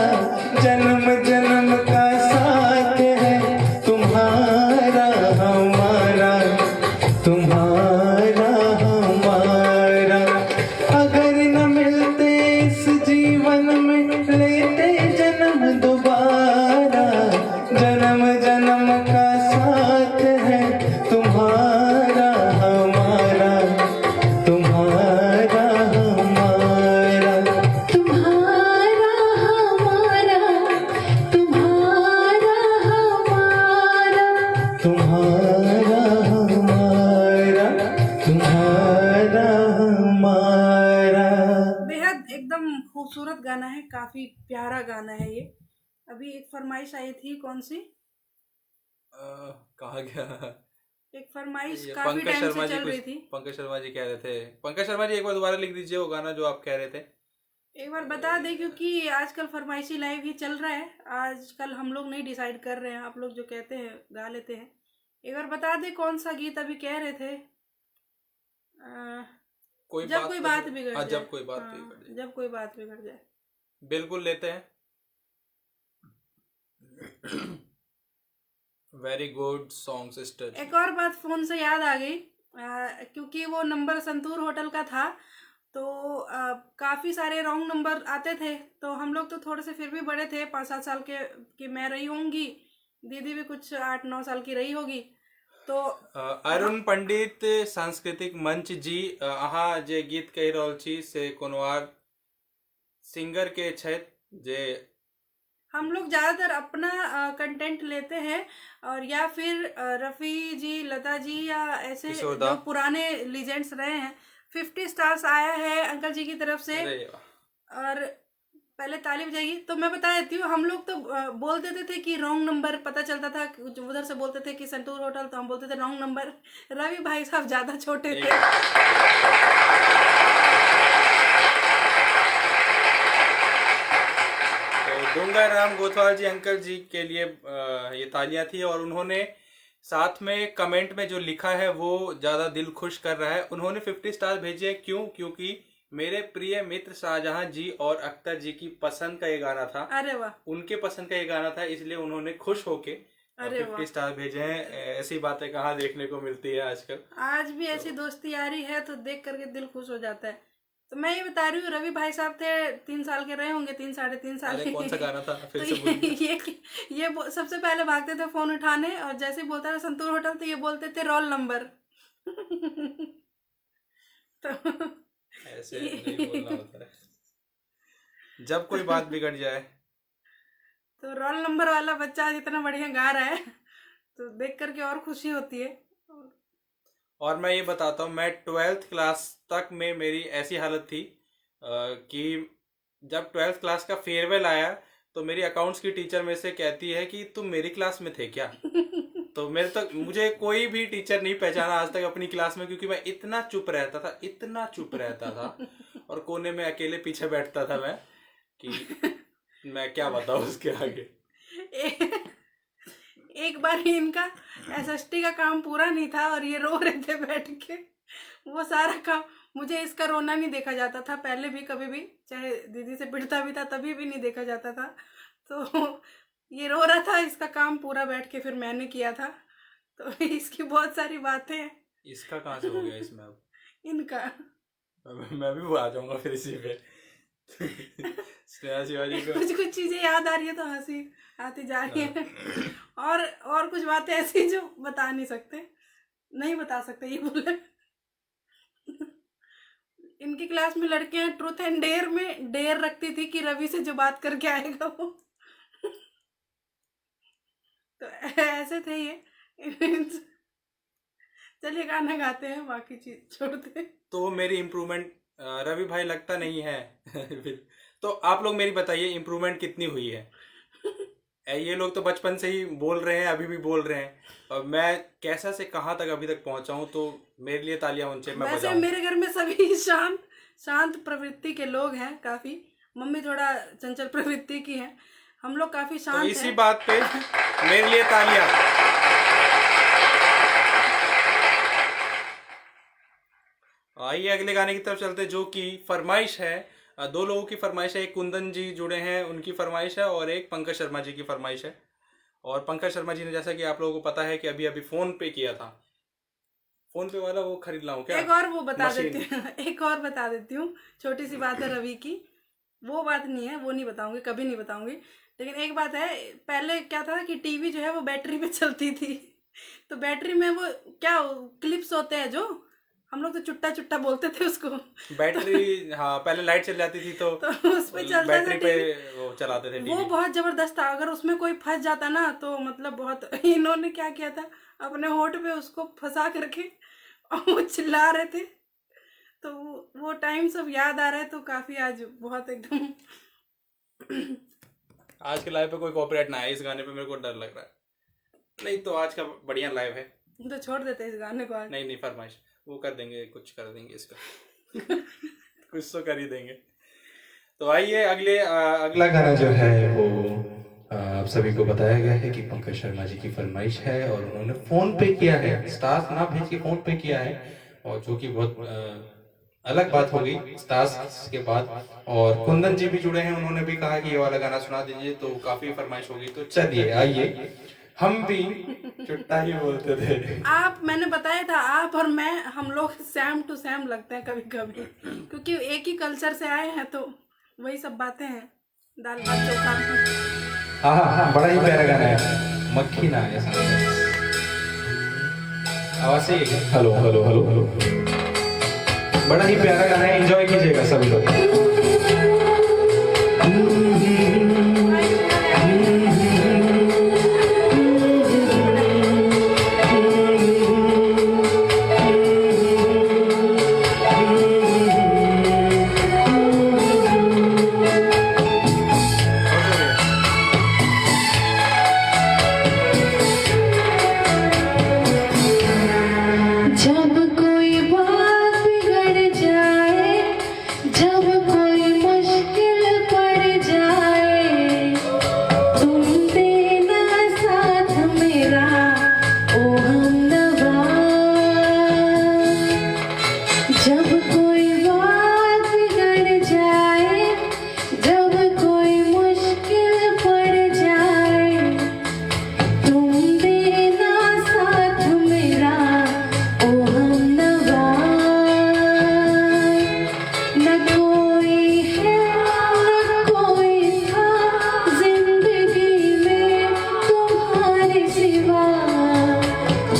Speaker 4: जन्म जन्म का साथ है तुम्हारा हमारा, तुम्हारा हमारा। अगर न मिलते इस जीवन में लेते जन्म दोबारा। जन्म जन्म का साथ है तुम्हारा हमारा, तुम्हारा हमारा।
Speaker 3: तुम्हारा हमारा, तुम्हारा हमारा।
Speaker 4: तुम्हारा हमारा, तुम्हारा हमारा।
Speaker 1: बेहद एकदम खूबसूरत गाना है, काफी प्यारा गाना है ये। अभी एक फरमाइश आई थी, कौन सी?
Speaker 5: कहा गया?
Speaker 1: एक फरमाइश
Speaker 5: ये
Speaker 1: काफी
Speaker 5: पंकज
Speaker 1: टाइम
Speaker 5: शर्मा
Speaker 1: से
Speaker 5: जी
Speaker 1: चल रही
Speaker 5: कुछ,
Speaker 1: थी।
Speaker 5: पंकज शर्मा जी कह रहे थे। पंकज शर्मा जी एक बार दोबारा लिख दीजिए वो गाना जो आप कह रहे थे।
Speaker 1: एक बार बता दें, क्योंकि आजकल फरमाइशी लाइव ही चल रहा है। आजकल हम लोग नहीं डिसाइड कर रहे हैं, आप लोग जो कहते हैं गा लेते हैं। एक बार बता दें कौन सा गीत अभी कह रहे थे। जब कोई बात बिगड़
Speaker 5: हाँ,
Speaker 1: जाए।
Speaker 5: जब कोई बात
Speaker 1: हाँ,
Speaker 5: बिगड़ जाए।
Speaker 1: जब कोई बात बिगड़ जाए।
Speaker 5: बिल्कुल लेते हैं। Very good song sister.
Speaker 1: एक और बात फोन से याद आ गई, क्योंकि वो नंबर संतूर होटल का था तो काफ़ी सारे रॉन्ग नंबर आते थे, तो हम लोग तो थोड़े से फिर भी बड़े थे, 5-7 साल के कि मैं रही होंगी, दीदी भी कुछ 8-9 साल की रही होगी। तो
Speaker 5: अरुण पंडित सांस्कृतिक मंच जी अहाँ जे गीत कहि रहल छी से कोनवार सिंगर के छथि जे
Speaker 1: हम लोग ज़्यादातर अपना कंटेंट लेते हैं, और या फिर रफ़ी जी, लता जी, या ऐसे
Speaker 5: किशोर दा।
Speaker 1: जो पुराने लीजेंड्स रहे हैं। 50 स्टार्स आया है अंकल जी की तरफ से,
Speaker 5: अरे वाह।
Speaker 1: और पहले ताली बजाइए। तो मैं बता देती हूँ, हम लोग तो बोल देते थे कि रॉन्ग नंबर, पता चलता था जो उधर से बोलते थे कि संतूर होटल, तो हम बोलते थे रॉन्ग नंबर। रवि भाई साहब ज़्यादा छोटे थे।
Speaker 5: तो गंगाराम गोथवाल जी अंकल जी के लिए ये तालियां थी, और उन्होंने साथ में कमेंट में जो लिखा है वो ज्यादा दिल खुश कर रहा है। उन्होंने 50 स्टार भेजे हैं, क्यों? क्योंकि मेरे प्रिय मित्र शाहजहां जी और अख्तर जी की पसंद का ये गाना था,
Speaker 1: अरे वाह,
Speaker 5: उनके पसंद का ये गाना था, इसलिए उन्होंने खुश होके
Speaker 1: अरे वाह।
Speaker 5: 50 स्टार भेजे हैं। ऐसी बातें कहाँ देखने को मिलती है आजकल।
Speaker 1: आज भी ऐसी दोस्ती यारी है तो देख करके दिल खुश हो जाता है। तो मैं ये बता रही हूँ, रवि भाई साहब थे 3 साल के रहे होंगे, 3-3.5 साल
Speaker 5: अरे
Speaker 1: के।
Speaker 5: कौन सा गाना था
Speaker 1: तो
Speaker 5: फिर से बोलिए।
Speaker 1: सबसे पहले भागते थे फोन उठाने, और जैसे ही बोलता था संतूर होटल तो ये बोलते थे रोल नंबर। तो
Speaker 5: ऐसे नहीं बोलना होता है जब कोई बात बिगड़ जाए।
Speaker 1: तो रोल नंबर वाला बच्चा आज इतना बढ़िया गा रहा है, तो देख करके और खुशी होती है।
Speaker 5: और मैं ये बताता हूँ, मैं 12th क्लास तक में मेरी ऐसी हालत थी कि जब 12th क्लास का फेयरवेल आया तो मेरी अकाउंट्स की टीचर में से कहती है कि तुम मेरी क्लास में थे क्या? तो मुझे कोई भी टीचर नहीं पहचाना आज तक अपनी क्लास में, क्योंकि मैं इतना चुप रहता था और कोने में अकेले पीछे बैठता था मैं, कि मैं क्या बताऊँ उसके आगे।
Speaker 1: एक बार ही इनका एसएसटी का काम पूरा नहीं था और ये रो रहे थे बैठ के। वो सारा काम, मुझे इसका रोना नहीं देखा जाता था पहले भी, कभी भी, चाहे दीदी से पिटता भी था तभी भी नहीं देखा जाता था। तो ये रो रहा था, इसका काम पूरा बैठ के फिर मैंने किया था। तो इसकी बहुत सारी बातें हैं।
Speaker 5: इसका कहाँ से हो गया इसमें अब?
Speaker 1: इनका
Speaker 5: मैं भी आ जाऊंगा फिर इसी पे। स्नेहा शिवाजी को
Speaker 1: कुछ कुछ चीजें याद आ रही है तो हंसी आती जा रही है। और कुछ बातें ऐसी जो बता नहीं सकते, नहीं बता सकते, ये बोले। इनकी क्लास में लड़कियां ट्रूथ एंड डेयर में डेयर रखती थी कि रवि से जो बात करके आएगा वो। तो ऐसे थे ये। चलिए गाना गाते हैं, बाकी चीज छोड़ते हैं।
Speaker 5: तो मेरी इम्प्रूवमेंट रवि भाई लगता नहीं है। तो आप लोग मेरी बताइए इम्प्रूवमेंट कितनी हुई है? ये लोग तो बचपन से ही बोल रहे हैं, अभी भी बोल रहे हैं, और मैं कैसा से कहाँ तक अभी तक पहुंचा हूँ, तो मेरे लिए तालियां होनी चाहिए। मैं
Speaker 1: वैसे
Speaker 5: बजाऊं।
Speaker 1: मेरे घर में सभी शांत प्रवृत्ति के लोग हैं काफी। मम्मी थोड़ा चंचल प्रवृत्ति की है, हम लोग काफी
Speaker 5: तो
Speaker 1: शांत
Speaker 5: इसी
Speaker 1: हैं।
Speaker 5: बात पे मेरे लिए तालियां। आइए अगले गाने की तरफ चलते, जो कि फरमाइश है, 2 लोगों की फरमाइश है। एक कुंदन जी जुड़े हैं, उनकी फरमाइश है, और एक पंकज शर्मा जी की फरमाइश है। और पंकज शर्मा जी ने, जैसा कि आप लोगों को पता है, कि अभी अभी फोन पे किया था। फोन पे वाला वो खरीद लाऊं क्या?
Speaker 1: एक और वो बता
Speaker 5: मशीन।
Speaker 1: देती हूँ, एक और बता देती हूँ, छोटी सी बात है रवि की। वो बात नहीं है, वो नहीं बताऊंगी, कभी नहीं बताऊंगी। लेकिन एक बात है, पहले क्या था कि टीवी जो है वो बैटरी पे चलती थी। तो बैटरी में वो क्या क्लिप्स होते हैं, जो हम लोग तो चुट्टा चुट्टा बोलते थे उसको।
Speaker 5: बैटरी हाँ, पहले लाइट चल जाती थी तो
Speaker 1: उस पे चलता था
Speaker 5: बैटरी पे
Speaker 1: टीवी।
Speaker 5: वो चलाते थे
Speaker 1: वो
Speaker 5: टीवी।
Speaker 1: बहुत जबरदस्त था, अगर उसमें कोई फंस जाता ना तो मतलब बहुत। इन्होंने क्या किया था, अपने होठ पे उसको फंसा करके और वो चिल्ला रहे थे। तो वो टाइम सब याद आ रहा है, तो काफी आज बहुत एकदम।
Speaker 5: आज के लाइव पे कोई कॉपीराइट ना है इस गाने पे, मेरे को डर लग रहा है। नहीं तो आज का बढ़िया लाइव है।
Speaker 1: तो छोड़ देते इस गाने को आज।
Speaker 5: नहीं फरमाइश वो कर देंगे, कुछ कर देंगे इसका। कुछ तो कर ही देंगे। तो आइए अगला गाना जो है वो आप सभी को बताया गया है कि पंकज शर्मा जी की फरमाइश है, और उन्होंने फोन पे किया है, स्टार्स ना भेज के फोन पे किया है, और जो कि बहुत अलग बात हो गई स्टार्स के बाद। और कुंदन जी भी जुड़े हैं, उन्होंने भी कहा कि ये वाला गाना सुना दीजिए, तो काफी फरमाइश होगी। तो चलिए आइए हम भी
Speaker 2: चुट्टा ही बोलते थे।
Speaker 1: आप, मैंने बताया था, आप और मैं, हम लोग सेम टू सेम लगते हैं कभी कभी, क्योंकि एक ही कल्चर से आए हैं, तो वही सब बातें हैं। दाल भात चोखा।
Speaker 2: हाँ, बड़ा ही प्यारा गाना है, मक्खी ना आए सामने। आवाज से हेलो हेलो हेलो हेलो, बड़ा ही प्यारा गाना है, एंजॉय कीजिएगा सभी लोग।
Speaker 3: जब कोई बात बिगड़ जाए, जब कोई मुश्किल पड़ जाए, तुम देना साथ मेरा, ओ हमनवा। जब कोई बात बिगड़ जाए, जब कोई मुश्किल पड़ जाए, तुम देना साथ मेरा, ओ हमनवा। न कोई है न कोई था जिंदगी में तुम्हारे सिवा,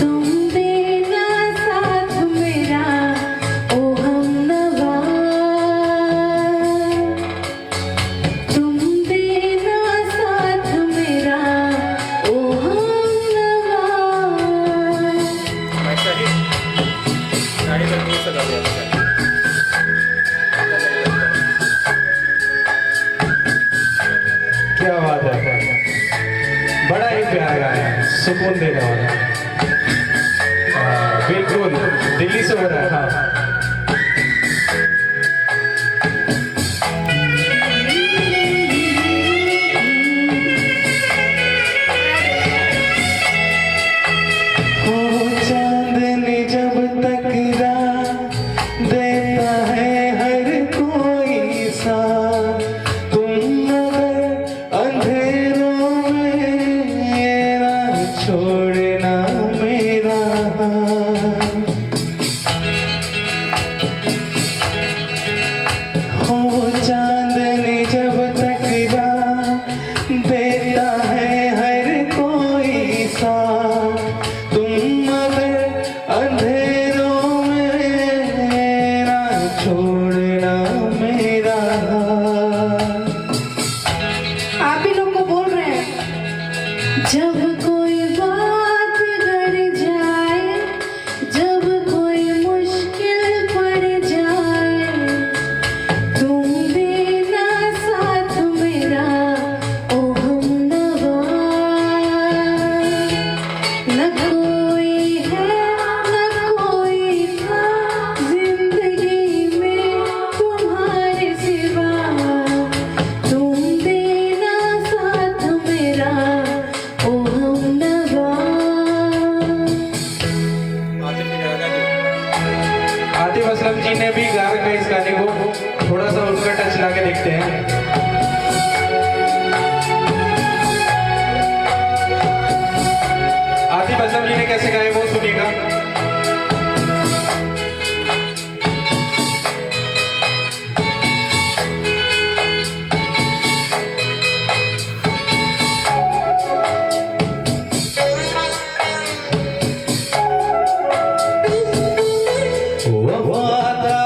Speaker 3: तुम देना साथ मेरा, ओ हमनवा। तुम देना साथ मेरा, ओ हमनवा।
Speaker 5: मैं शाही में दूर से गा दिया था।
Speaker 2: क्या बात है, बड़ा ही प्यारा गाना है, सुकून देने वाला। बिल्कुल दिल्ली से हो रहा है। हाँ,
Speaker 4: हो चांदनी जब तक देता है हर कोई सा, तुम अगर अंधेरों में ना छोड़ना मेरा हाथ। हो चांदनी जब तक देता है हर कोई सा, तुम अगर अंधेरों में ना छोड़ना मेरा हाथ।
Speaker 3: आप ही लोग को बोल रहे हैं। जब कोई बात बिगड़ जाए, जब कोई मुश्किल पड़ जाए, तुम देना साथ मेरा, ओ हमनवा। न कोई है न कोई था जिंदगी में तुम्हारे सिवा, तुम देना साथ मेरा, ओ हमनवा।
Speaker 2: आतिफ असलम जी ने भी गा रखा है इस गाने को, थोड़ा सा उनका टच ला के देखते हैं। आतिफ असलम जी ने कैसे गाए वो सुनिएगा।
Speaker 4: वादा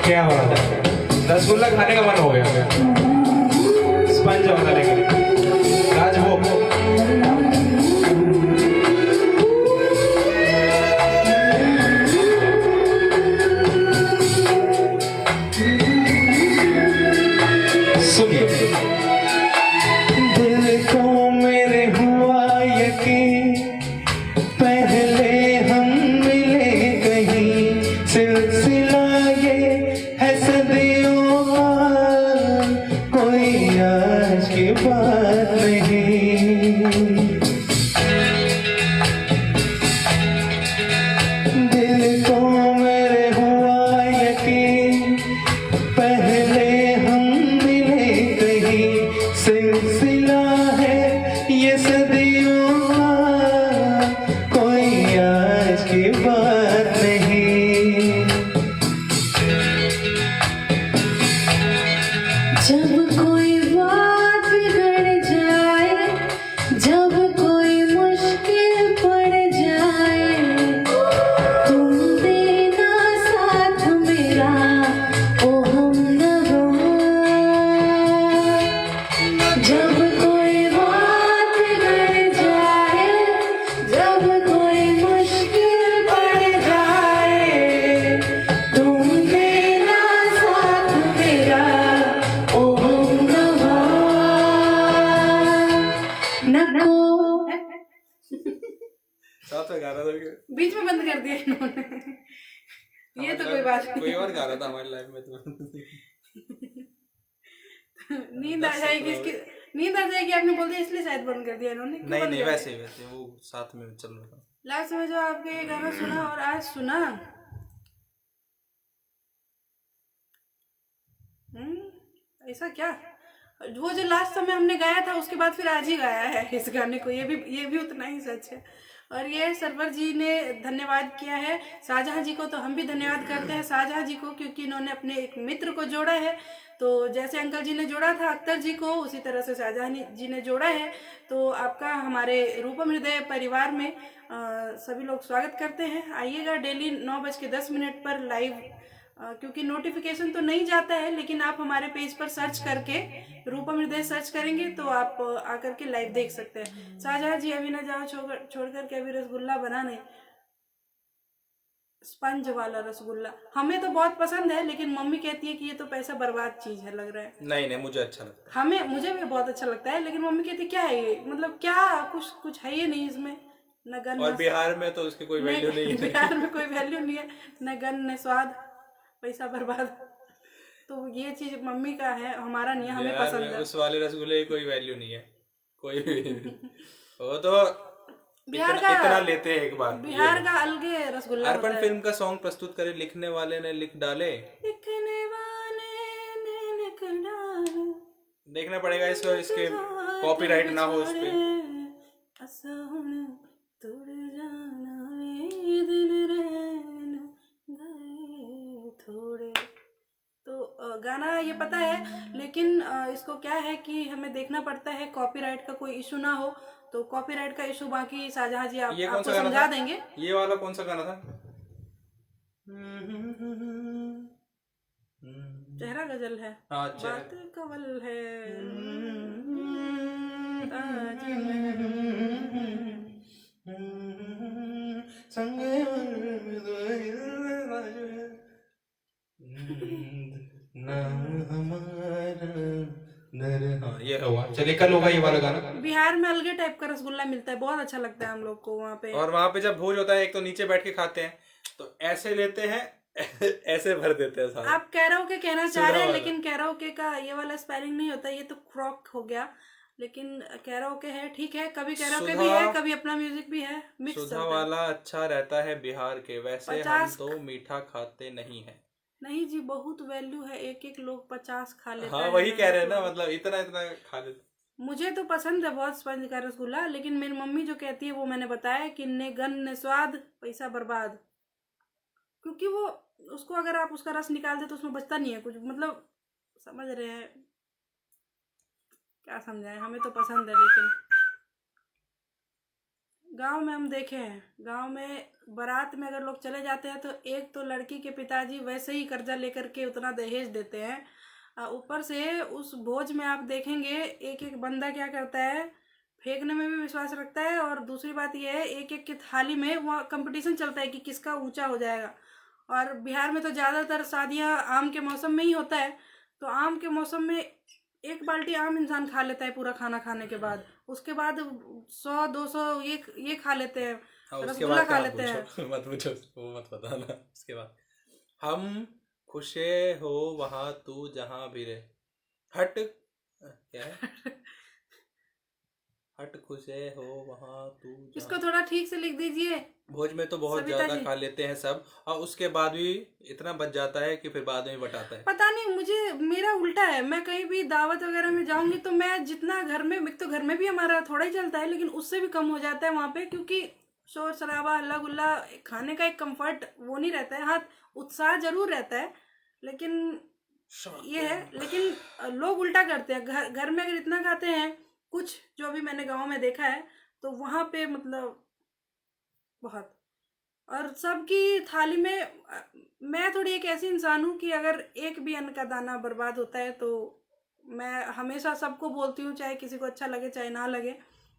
Speaker 2: क्या बात है, रसगुल्ला खाने का मन हो गया। स्पंज वाला लेकिन राजभोग। सुनिए।
Speaker 4: दिल को मेरे हुआ यकीन, पहले हम मिले कहीं, सिलसिला ये है सदियों का, कोई आज की बात नहीं। दिल को मेरे हुआ यकीन, पहले हम मिले कहीं, सिलसिला है ये सदियों का, कोई आज की बात नहीं।
Speaker 3: जब कोई बात बिगड़ जाए, जब कोई मुश्किल पड़ जाए, तुम देना साथ मेरा ओ हमनवा। जब कोई बात बिगड़ जाए, जब कोई मुश्किल पड़ जाए, तुम देना साथ मेरा ओ हमनवा। नको
Speaker 5: साथ में गा रहा था कि
Speaker 1: बीच में बंद कर दिया इन्होंने। ये तो कोई बात
Speaker 5: कोई
Speaker 1: नहीं।
Speaker 5: और गा रहा था हमारी लाइफ में तो।
Speaker 1: नींद आ जाएगी इसकी, नींद आ जाएगी आपने बोल दिया इसलिए शायद बंद कर दिया इन्होंने। क्यों
Speaker 5: नहीं
Speaker 1: बंद
Speaker 5: नहीं,
Speaker 1: कर दिया?
Speaker 5: वैसे ही वैसे वो साथ में चल रहा था।
Speaker 1: लास्ट में जो आपके ये गाना सुना और आज सुना, ऐसा क्या? वो जो लास्ट समय हमने गाया था उसके बाद फिर आज ही गाया है इस गाने को, ये भी उतना ही सच है। और ये सरवर जी ने धन्यवाद किया है शाहजहां जी को, तो हम भी धन्यवाद करते हैं शाहजहां जी को, क्योंकि इन्होंने अपने एक मित्र को जोड़ा है। तो जैसे अंकल जी ने जोड़ा था अख्तर जी को, उसी तरह से शाहजहां जी ने जोड़ा है। तो आपका हमारे रूपम हृदय परिवार में सभी लोग स्वागत करते हैं। आइएगा डेली 9:10 पर लाइव, क्योंकि नोटिफिकेशन तो नहीं जाता है, लेकिन आप हमारे पेज पर सर्च करके रूपम हृदय सर्च करेंगे तो आप आकर के लाइव देख सकते हैं। शाहजहां जी अभी ना जाओ छोड़ करके, अभी रसगुल्ला बनाने, स्पंज वाला रसगुल्ला हमें तो बहुत पसंद है, लेकिन मम्मी कहती है कि ये तो पैसा बर्बाद चीज है लग रहा है।
Speaker 5: नहीं नहीं, मुझे अच्छा लगता
Speaker 1: मुझे भी बहुत अच्छा लगता है, लेकिन मम्मी कहती है क्या है ये, मतलब क्या कुछ है ये नहीं इसमें, न गन
Speaker 5: है। और
Speaker 1: न-
Speaker 5: बिहार में तो उसकी कोई वैल्यू नहीं है।
Speaker 1: बिहार में कोई वैल्यू नहीं है, न गन न स्वाद, पैसा बर्बाद। तो ये चीज मम्मी का है, हमारा नहीं है, हमें
Speaker 5: बिहार
Speaker 1: पसंद
Speaker 5: में
Speaker 1: है।
Speaker 5: उस वाले रसगुल्ले की कोई वैल्यू नहीं है, कोई भी। वो तो
Speaker 1: बिहार
Speaker 5: इतना लेते हैं एक बार।
Speaker 1: बिहार का अलगे रसगुल्ला होता
Speaker 5: अर्पण
Speaker 1: है।
Speaker 5: फिल्म का सॉन्ग प्रस्तुत करे, लिखने वाले ने लिख डाले।
Speaker 1: लिखने वाले ने लिख डाले,
Speaker 5: देखना पड़ेगा इसको, इसके कॉपीराइट ना हो उस पे।
Speaker 1: असहुन तुड़ जाना वे दिल रहन गए थोड़े। तो गाना ये पता है, लेकिन इसको क्या है कि हमें देखना पड़ता है कॉपीराइट का कोई इशू ना हो। तो कॉपीराइट का इशू बाकी शाहजहां जी
Speaker 5: ये कौन
Speaker 1: आपको
Speaker 5: सा गाना
Speaker 1: समझा
Speaker 5: था?
Speaker 1: देंगे।
Speaker 5: ये वाला कौन सा गाना था?
Speaker 1: चेहरा गजल है,
Speaker 5: हाँ, अच्छा।
Speaker 1: बात कवल है।
Speaker 5: हाँ, ये हुआ। चलिए, कल होगा ये वाला गाना।
Speaker 1: बिहार में अलगे टाइप का रसगुल्ला मिलता है, बहुत अच्छा लगता है हम लोग को वहाँ पे।
Speaker 5: और वहां पे जब भोज होता है, एक तो नीचे बैठ के खाते हैं, तो ऐसे लेते हैं, ऐसे भर देते हैं सारा।
Speaker 1: आप कैरोके कहना चाह रहे हैं,
Speaker 5: वाला।
Speaker 1: लेकिन कैरोके का ये वाला स्पेलिंग नहीं होता, ये तो क्रॉक हो गया। लेकिन कैरोके है, ठीक है, कभी कैरोके भी है, कभी अपना म्यूजिक भी है, मिक्स
Speaker 5: सुधा
Speaker 1: चलता है।
Speaker 5: वाला अच्छा रहता है बिहार के, वैसे हम
Speaker 1: 50
Speaker 5: तो मीठा खाते नहीं है।
Speaker 1: नहीं जी, बहुत वैल्यू है, एक लोग 50 खा लेता
Speaker 5: हाँ,
Speaker 1: है।
Speaker 5: वही कह रहे हैं ना, मतलब इतना इतना खा लेते।
Speaker 1: मुझे तो पसंद है बहुत स्पंज का रसगुल्ला, लेकिन मेरी मम्मी जो कहती है वो मैंने बताया कि ने गन ने स्वाद पैसा बर्बाद, क्योंकि वो उसको अगर आप उसका रस निकाल दे तो उसमें बचता नहीं है कुछ, मतलब समझ रहे हैं क्या समझाएं, हमें तो पसंद है। लेकिन गांव में हम देखे हैं, गांव में बारात में अगर लोग चले जाते हैं तो एक तो लड़की के पिताजी वैसे ही कर्जा लेकर के उतना दहेज देते हैं, ऊपर से उस भोज में आप देखेंगे एक एक बंदा क्या करता है, फेंकने में भी विश्वास रखता है। और दूसरी बात यह है, एक एक की थाली में वहाँ कंपटीशन चलता है कि किसका ऊंचा हो जाएगा। और बिहार में तो ज़्यादातर शादियाँ आम के मौसम में ही होता है, तो आम के मौसम में एक बाल्टी आम इंसान खा लेता है पूरा खाना खाने के बाद, उसके बाद 100-200 ये खा लेते हैं,
Speaker 5: हाँ, उसके
Speaker 1: रसगुल्ला
Speaker 5: बाद
Speaker 1: खा
Speaker 5: क्या
Speaker 1: लेते हैं।
Speaker 5: पूछो मत पूछो, वो मत बताना। उसके बाद हम खुशे हो वहां तू जहां भी रहे, हट क्या है, हट खुशे हो वहां तू
Speaker 1: इसको
Speaker 5: जहां।
Speaker 1: थोड़ा ठीक से लिख दीजिए।
Speaker 5: भोज में तो बहुत
Speaker 1: सविता
Speaker 5: ज्यादा
Speaker 1: जी।
Speaker 5: खा लेते हैं सब, और उसके बाद भी इतना बच जाता है कि फिर बाद में बटाता है।
Speaker 1: पता नहीं, मुझे मेरा उल्टा है, मैं कहीं भी दावत वगैरह में जाऊंगी तो मैं जितना घर में, एक तो घर में भी हमारा थोड़ा ही चलता है लेकिन उससे भी कम हो जाता है वहाँ पे, क्योंकि शोर शराबा हल्ला गुल्ला, खाने का एक कंफर्ट वो नहीं रहता है। हाँ, उत्साह जरूर रहता है, लेकिन ये है। लेकिन लोग उल्टा करते हैं, घर घर में अगर इतना खाते हैं कुछ, जो भी मैंने गाँव में देखा है, तो वहाँ पे मतलब बहुत, और सबकी थाली में मैं थोड़ी एक ऐसी इंसान हूँ कि अगर एक भी अन्न का दाना बर्बाद होता है तो मैं हमेशा सबको बोलती हूँ, चाहे किसी को अच्छा लगे चाहे ना लगे,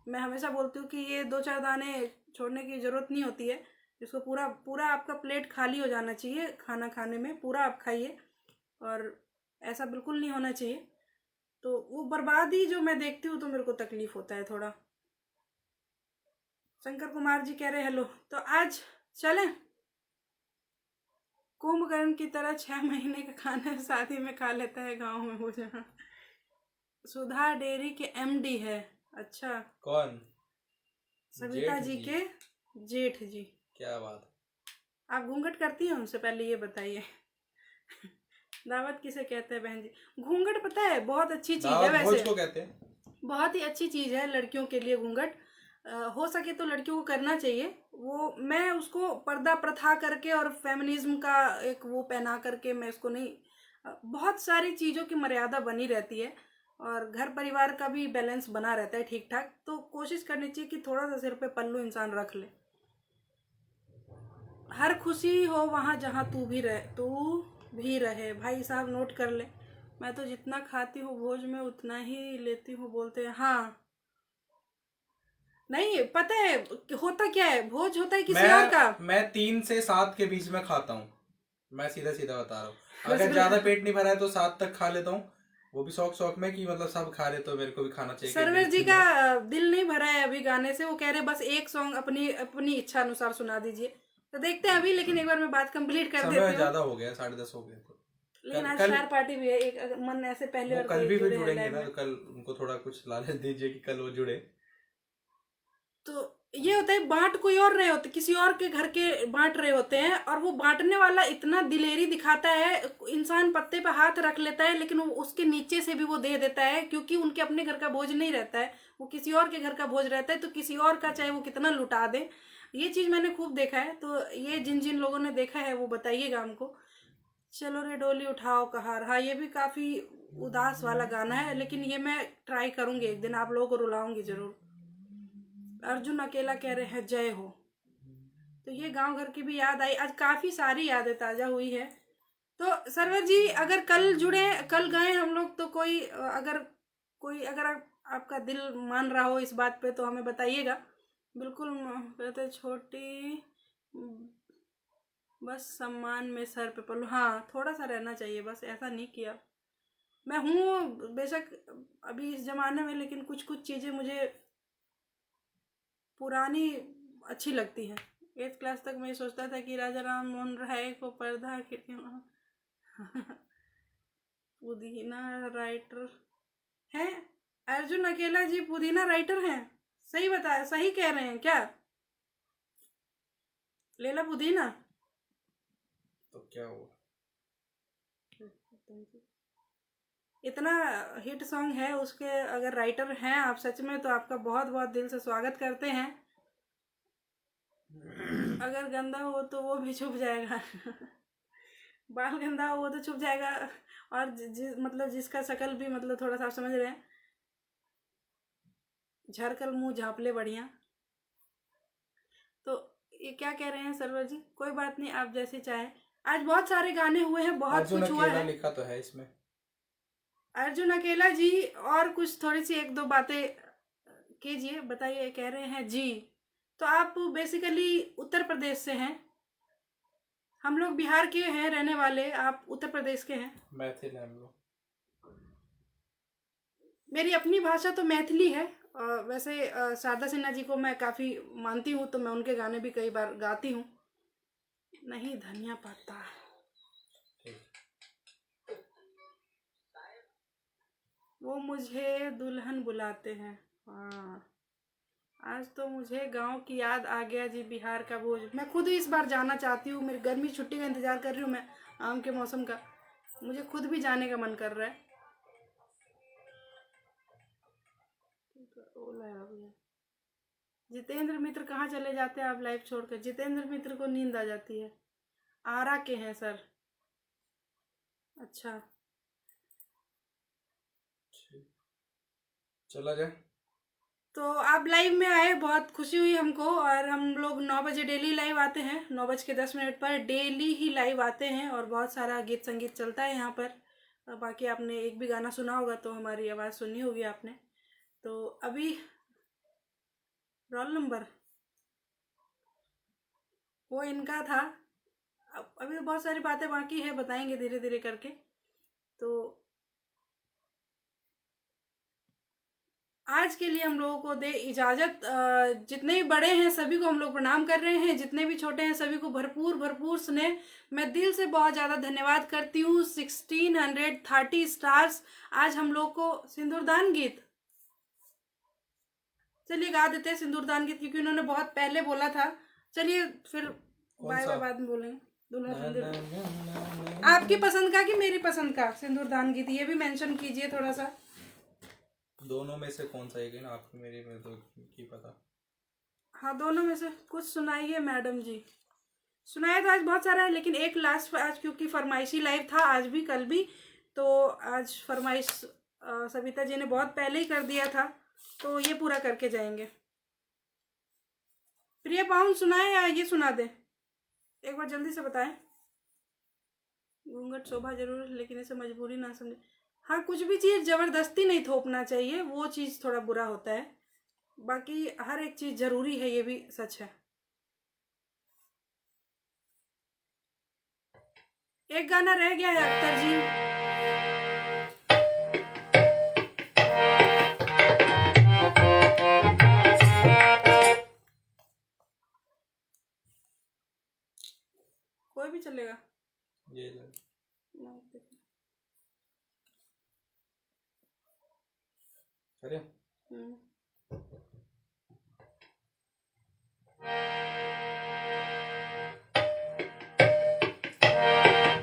Speaker 1: मैं हमेशा बोलती हूँ कि ये 2-4 दाने छोड़ने की ज़रूरत नहीं होती है, इसको पूरा पूरा आपका प्लेट खाली हो जाना चाहिए, खाना खाने में पूरा आप खाइए, और ऐसा बिल्कुल नहीं होना चाहिए। तो वो बर्बादी जो मैं देखती हूँ तो मेरे को तकलीफ होता है थोड़ा। शंकर कुमार जी कह रहे हेलो, तो आज चलें कुंभकर्ण की तरह 6 महीने का खाना शादी में खा लेता है गांव में वो जहाँ। सुधा डेयरी के एमडी है। अच्छा,
Speaker 5: कौन?
Speaker 1: सविता
Speaker 5: जेठ
Speaker 1: जी
Speaker 5: जी।
Speaker 1: के जेठ जी।
Speaker 5: क्या बात।
Speaker 1: आप घूंघट करती हैं उनसे, पहले ये बताइए। दावत किसे कहते हैं बहन जी? घूंघट पता है बहुत अच्छी चीज है
Speaker 5: दावत भोज
Speaker 1: वैसे,
Speaker 5: को कहते हैं।
Speaker 1: बहुत ही अच्छी चीज है लड़कियों के लिए घूंघट। हो सके तो लड़कियों को करना चाहिए वो। मैं उसको पर्दा प्रथा करके और फेमिनिज्म का एक वो पहना करके मैं इसको नहीं, बहुत सारी चीज़ों की मर्यादा बनी रहती है और घर परिवार का भी बैलेंस बना रहता है ठीक ठाक, तो कोशिश करनी चाहिए कि थोड़ा सा सिर पे पल्लू इंसान रख ले। हर खुशी हो वहाँ जहाँ तू भी रहे। भाई साहब नोट कर ले, मैं तो जितना खाती हूँ भोज में उतना ही लेती हूँ, बोलते हैं। हाँ, नहीं पता है होता क्या है, भोज होता है किसी और का।
Speaker 5: मैं 3 से 7 के बीच में खाता हूँ, मैं सीधा सीधा बता रहा हूँ। अगर ज्यादा पेट नहीं भरा है तो 7 तक खा लेता हूँ, वो भी शौक शौक में कि मतलब सब खा रहे तो मेरे को भी खाना चाहिए।
Speaker 1: सरवर जी का दिल नहीं भरा है अभी गाने से, वो कह रहे बस एक सॉन्ग अपनी अपनी इच्छा अनुसार सुना दीजिए, तो देखते हैं अभी। लेकिन एक बार मैं बात कंप्लीट कर देती
Speaker 5: समय
Speaker 1: हूँ।
Speaker 5: ज्यादा हो गया, 10:30 हो गए तो।
Speaker 1: लेकिन आज
Speaker 5: कल
Speaker 1: फायर पार्टी भी है, एक मन ऐसे पहले
Speaker 5: वो
Speaker 1: और
Speaker 5: कल
Speaker 1: कोई
Speaker 5: भी फिर
Speaker 1: जुड़े हैं
Speaker 5: जुड़ेंगे
Speaker 1: live
Speaker 5: ना,
Speaker 1: में।
Speaker 5: तो कल उनको थोड़ा कुछ लालच दीजिए कि कल वो जुड़े।
Speaker 1: तो ये होता है, बांट कोई और रहे होते, किसी और के घर के बांट रहे होते हैं, और वो बांटने वाला इतना दिलेरी दिखाता है, इंसान पत्ते पे हाथ रख लेता है लेकिन वो उसके नीचे से भी वो दे देता है, क्योंकि उनके अपने घर का भोज नहीं रहता है, वो किसी और के घर का भोज रहता है, तो किसी और का चाहे वो कितना लुटा दे। ये चीज मैंने खूब देखा है, तो ये जिन जिन लोगों ने देखा है वो बताइएगा हमको। चलो रे डोली उठाओ कहार, हाँ ये भी काफी उदास वाला गाना है, लेकिन ये मैं ट्राई करूंगी एक दिन, आप लोगों को रुलाऊंगी जरूर। अर्जुन अकेला कह रहे हैं जय हो। तो ये गांव घर की भी याद आई, आज काफी सारी यादें ताजा हुई है। तो सरवर जी अगर कल जुड़े, कल गए हम लोग, तो अगर आपका दिल मान रहा हो इस बात पे तो हमें बताइएगा। बिल्कुल कहते छोटी बस सम्मान में सर पे पल्लू, हाँ थोड़ा सा रहना चाहिए बस, ऐसा नहीं किया। मैं हूँ बेशक अभी इस जमाने में, लेकिन कुछ कुछ चीज़ें मुझे पुरानी अच्छी लगती हैं। 8th क्लास तक मैं सोचता था कि राजा राम मोहन राय को पर्दा पुदीना राइटर हैं। अर्जुन अकेला जी पुदीना राइटर हैं? सही बताया, सही कह रहे हैं क्या? लेला पुदीना
Speaker 5: तो क्या हुआ?
Speaker 1: इतना हिट सॉन्ग है उसके, अगर राइटर हैं आप सच में, तो आपका बहुत बहुत दिल से स्वागत करते हैं। अगर गंदा हो तो वो भी छुप जाएगा। बाल गंदा हो वो तो छुप जाएगा, और मतलब जिसका शक्ल भी मतलब थोड़ा सा आप समझ रहे हैं, झरकल मुंह झाँप ले बढ़िया। तो ये क्या कह रहे हैं सरवर जी? कोई बात नहीं, आप जैसे चाहें। आज बहुत सारे गाने हुए हैं, बहुत
Speaker 5: अर्जुन
Speaker 1: कुछ हुआ
Speaker 5: अकेला
Speaker 1: है।
Speaker 5: लिखा तो है इसमें।
Speaker 1: अर्जुन अकेला जी, और कुछ थोड़ी सी एक दो बातें कीजिए, बताइए। कह रहे हैं जी, तो आप बेसिकली उत्तर प्रदेश से हैं, हम लोग बिहार के हैं रहने वाले, आप उत्तर प्रदेश के हैं।
Speaker 5: मैथिल है हम लोग।
Speaker 1: मेरी अपनी भाषा तो मैथिली है। वैसे शारदा सिन्हा जी को मैं काफ़ी मानती हूँ, तो मैं उनके गाने भी कई बार गाती हूँ। नहीं धनिया पत्ता, वो मुझे दुल्हन बुलाते हैं। हाँ, आज तो मुझे गांव की याद आ गया जी, बिहार का बोझ। मैं खुद इस बार जाना चाहती हूँ, मेरी गर्मी छुट्टी का इंतज़ार कर रही हूँ मैं, आम के मौसम का। मुझे खुद भी जाने का मन कर रहा है। ओला है भैया। जितेंद्र मित्र कहाँ चले जाते हैं आप लाइव छोड़कर? जितेंद्र मित्र को नींद आ जाती है। आरा के हैं सर? अच्छा,
Speaker 5: चला जाए।
Speaker 1: तो आप लाइव में आए, बहुत खुशी हुई हमको। और हम लोग 9 बजे डेली लाइव आते हैं, 9:10 पर डेली ही लाइव आते हैं, और बहुत सारा गीत संगीत चलता है यहाँ पर। बाकी आपने एक भी गाना सुना होगा तो हमारी आवाज़ सुनी होगी आपने। तो अभी रोल नंबर वो इनका था। अभी बहुत सारी बातें बाकी है, बताएंगे धीरे धीरे करके। तो आज के लिए हम लोगों को दे इजाज़त। जितने भी बड़े हैं सभी को हम लोग प्रणाम कर रहे हैं, जितने भी छोटे हैं सभी को भरपूर भरपूर स्नेह। मैं दिल से बहुत ज़्यादा धन्यवाद करती हूँ। 1630 स्टार्स। आज हम लोग को सिंदूरदान गीत, चलिए गा देते हैं सिंदूरदान गीत, क्योंकि उन्होंने बहुत पहले बोला था। चलिए फिर बाय बाय बाद में बोलेंगे। आपकी पसंद का कि मेरी पसंद का सिंदूरदान गीत, ये भी मेंशन कीजिए थोड़ा सा।
Speaker 5: दोनों में से कौन सा है ना, आपकी मेरी में तो की पता।
Speaker 1: हाँ, दोनों में से कुछ सुनाइए मैडम जी। सुनाया तो आज बहुत सारा है, लेकिन एक लास्ट आज, क्योंकि फरमाइशी लाइव था आज भी कल भी, तो आज फरमाइश सविता जी ने बहुत पहले ही कर दिया था, तो ये पूरा करके जाएंगे। प्रिया पाउन सुनाए या ये सुना दे? एक बार जल्दी से बताएं। घूंघट शोभा जरूर है, लेकिन इसे मजबूरी ना समझे। हाँ, कुछ भी चीज़ ज़बरदस्ती नहीं थोपना चाहिए, वो चीज़ थोड़ा बुरा होता है। बाकी हर एक चीज़ ज़रूरी है, ये भी सच है। एक गाना रह गया है अख्तर जी। कोई भी चलेगा।
Speaker 5: ये अरे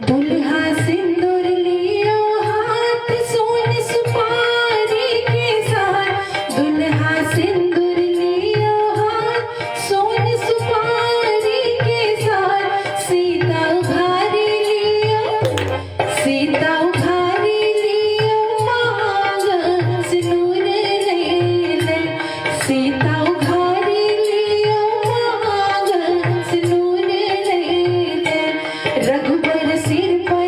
Speaker 3: दुल्हा सिंदूर लियो हाथ सोन सुपारी के साथ, दुल्हा सिंदूर लियो हाथ सोन सुपारी के साथ, सीता उघारी लियो मांग सिंदूर ले ले, सीता उघारी लियो मांग सिंदूर ले ले, रघुबर सिर पर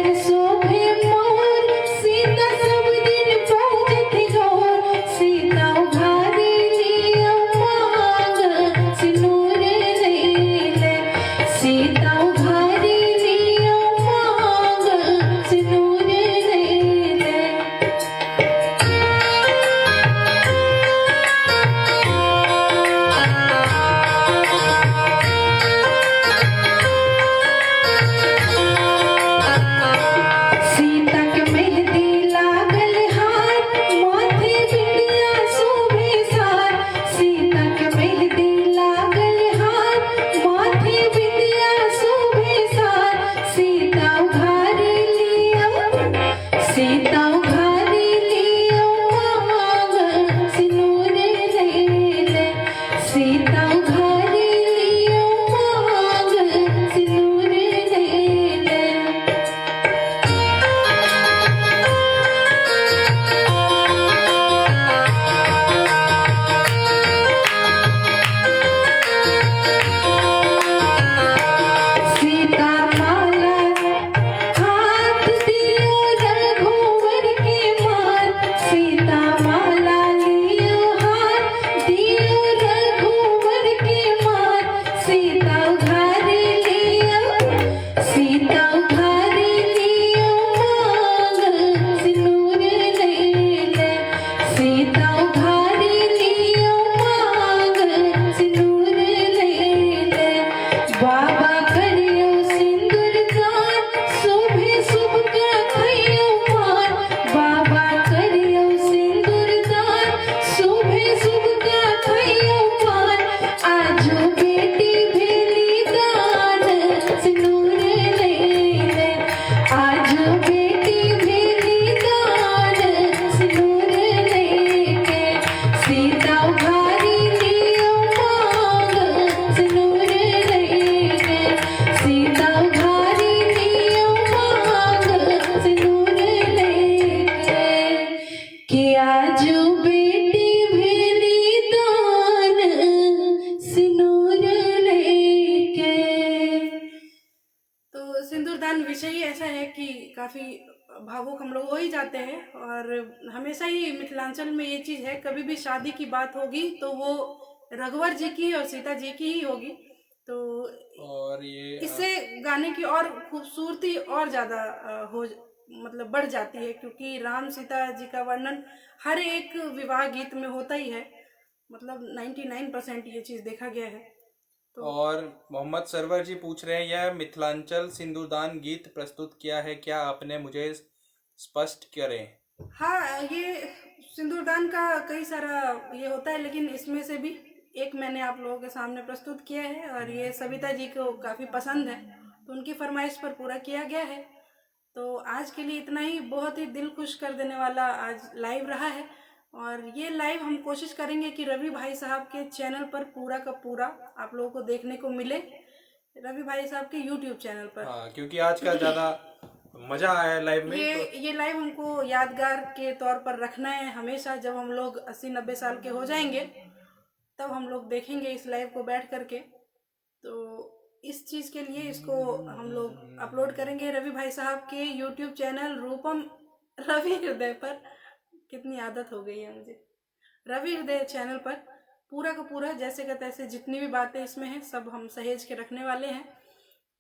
Speaker 1: ऐसा है कि काफ़ी भावुक हम लोग हो ही जाते हैं, और हमेशा ही मिथिलांचल में ये चीज़ है, कभी भी शादी की बात होगी तो वो रघुवर जी की और सीता जी की ही होगी। तो
Speaker 5: और ये
Speaker 1: इससे गाने की और खूबसूरती और ज़्यादा हो मतलब बढ़ जाती है, क्योंकि राम सीता जी का वर्णन हर एक विवाह गीत में होता ही है, मतलब 99% ये चीज़ देखा गया है। तो
Speaker 5: और मोहम्मद सरवर जी पूछ रहे हैं, यह मिथिलांचल सिंदूरदान गीत प्रस्तुत किया है क्या आपने, मुझे स्पष्ट करें।
Speaker 1: हाँ, ये सिंदूरदान का कई सारा ये होता है, लेकिन इसमें से भी एक मैंने आप लोगों के सामने प्रस्तुत किया है, और ये सविता जी को काफ़ी पसंद है, तो उनकी फरमाइश पर पूरा किया गया है। तो आज के लिए इतना ही। बहुत ही दिल खुश कर देने वाला आज लाइव रहा है, और ये लाइव हम कोशिश करेंगे कि रवि भाई साहब के चैनल पर पूरा का पूरा आप लोगों को देखने को मिले, रवि भाई साहब के यूट्यूब चैनल पर।
Speaker 5: हाँ, क्योंकि आज का ज़्यादा मज़ा आया लाइव में।
Speaker 1: ये लाइव हमको यादगार के तौर पर रखना है हमेशा। जब हम लोग 80-90 साल के हो जाएंगे तब हम लोग देखेंगे इस लाइव को बैठ करके, तो इस चीज़ के लिए इसको हम लोग अपलोड करेंगे रवि भाई साहब के यूट्यूब चैनल रूपम रवि हृदय पर। कितनी आदत हो गई है मुझे, रवि हृदय चैनल पर पूरा का पूरा जैसे का तैसे जितनी भी बातें इसमें हैं सब हम सहेज के रखने वाले हैं।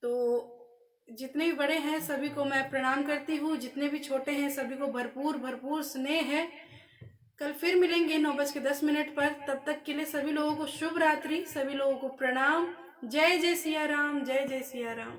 Speaker 1: तो जितने भी बड़े हैं सभी को मैं प्रणाम करती हूँ, जितने भी छोटे हैं सभी को भरपूर भरपूर स्नेह है। कल फिर मिलेंगे 9:10 पर। तब तक के लिए सभी लोगों को शुभ रात्रि, सभी लोगों को प्रणाम। जय जय सिया राम, जय जय सिया राम।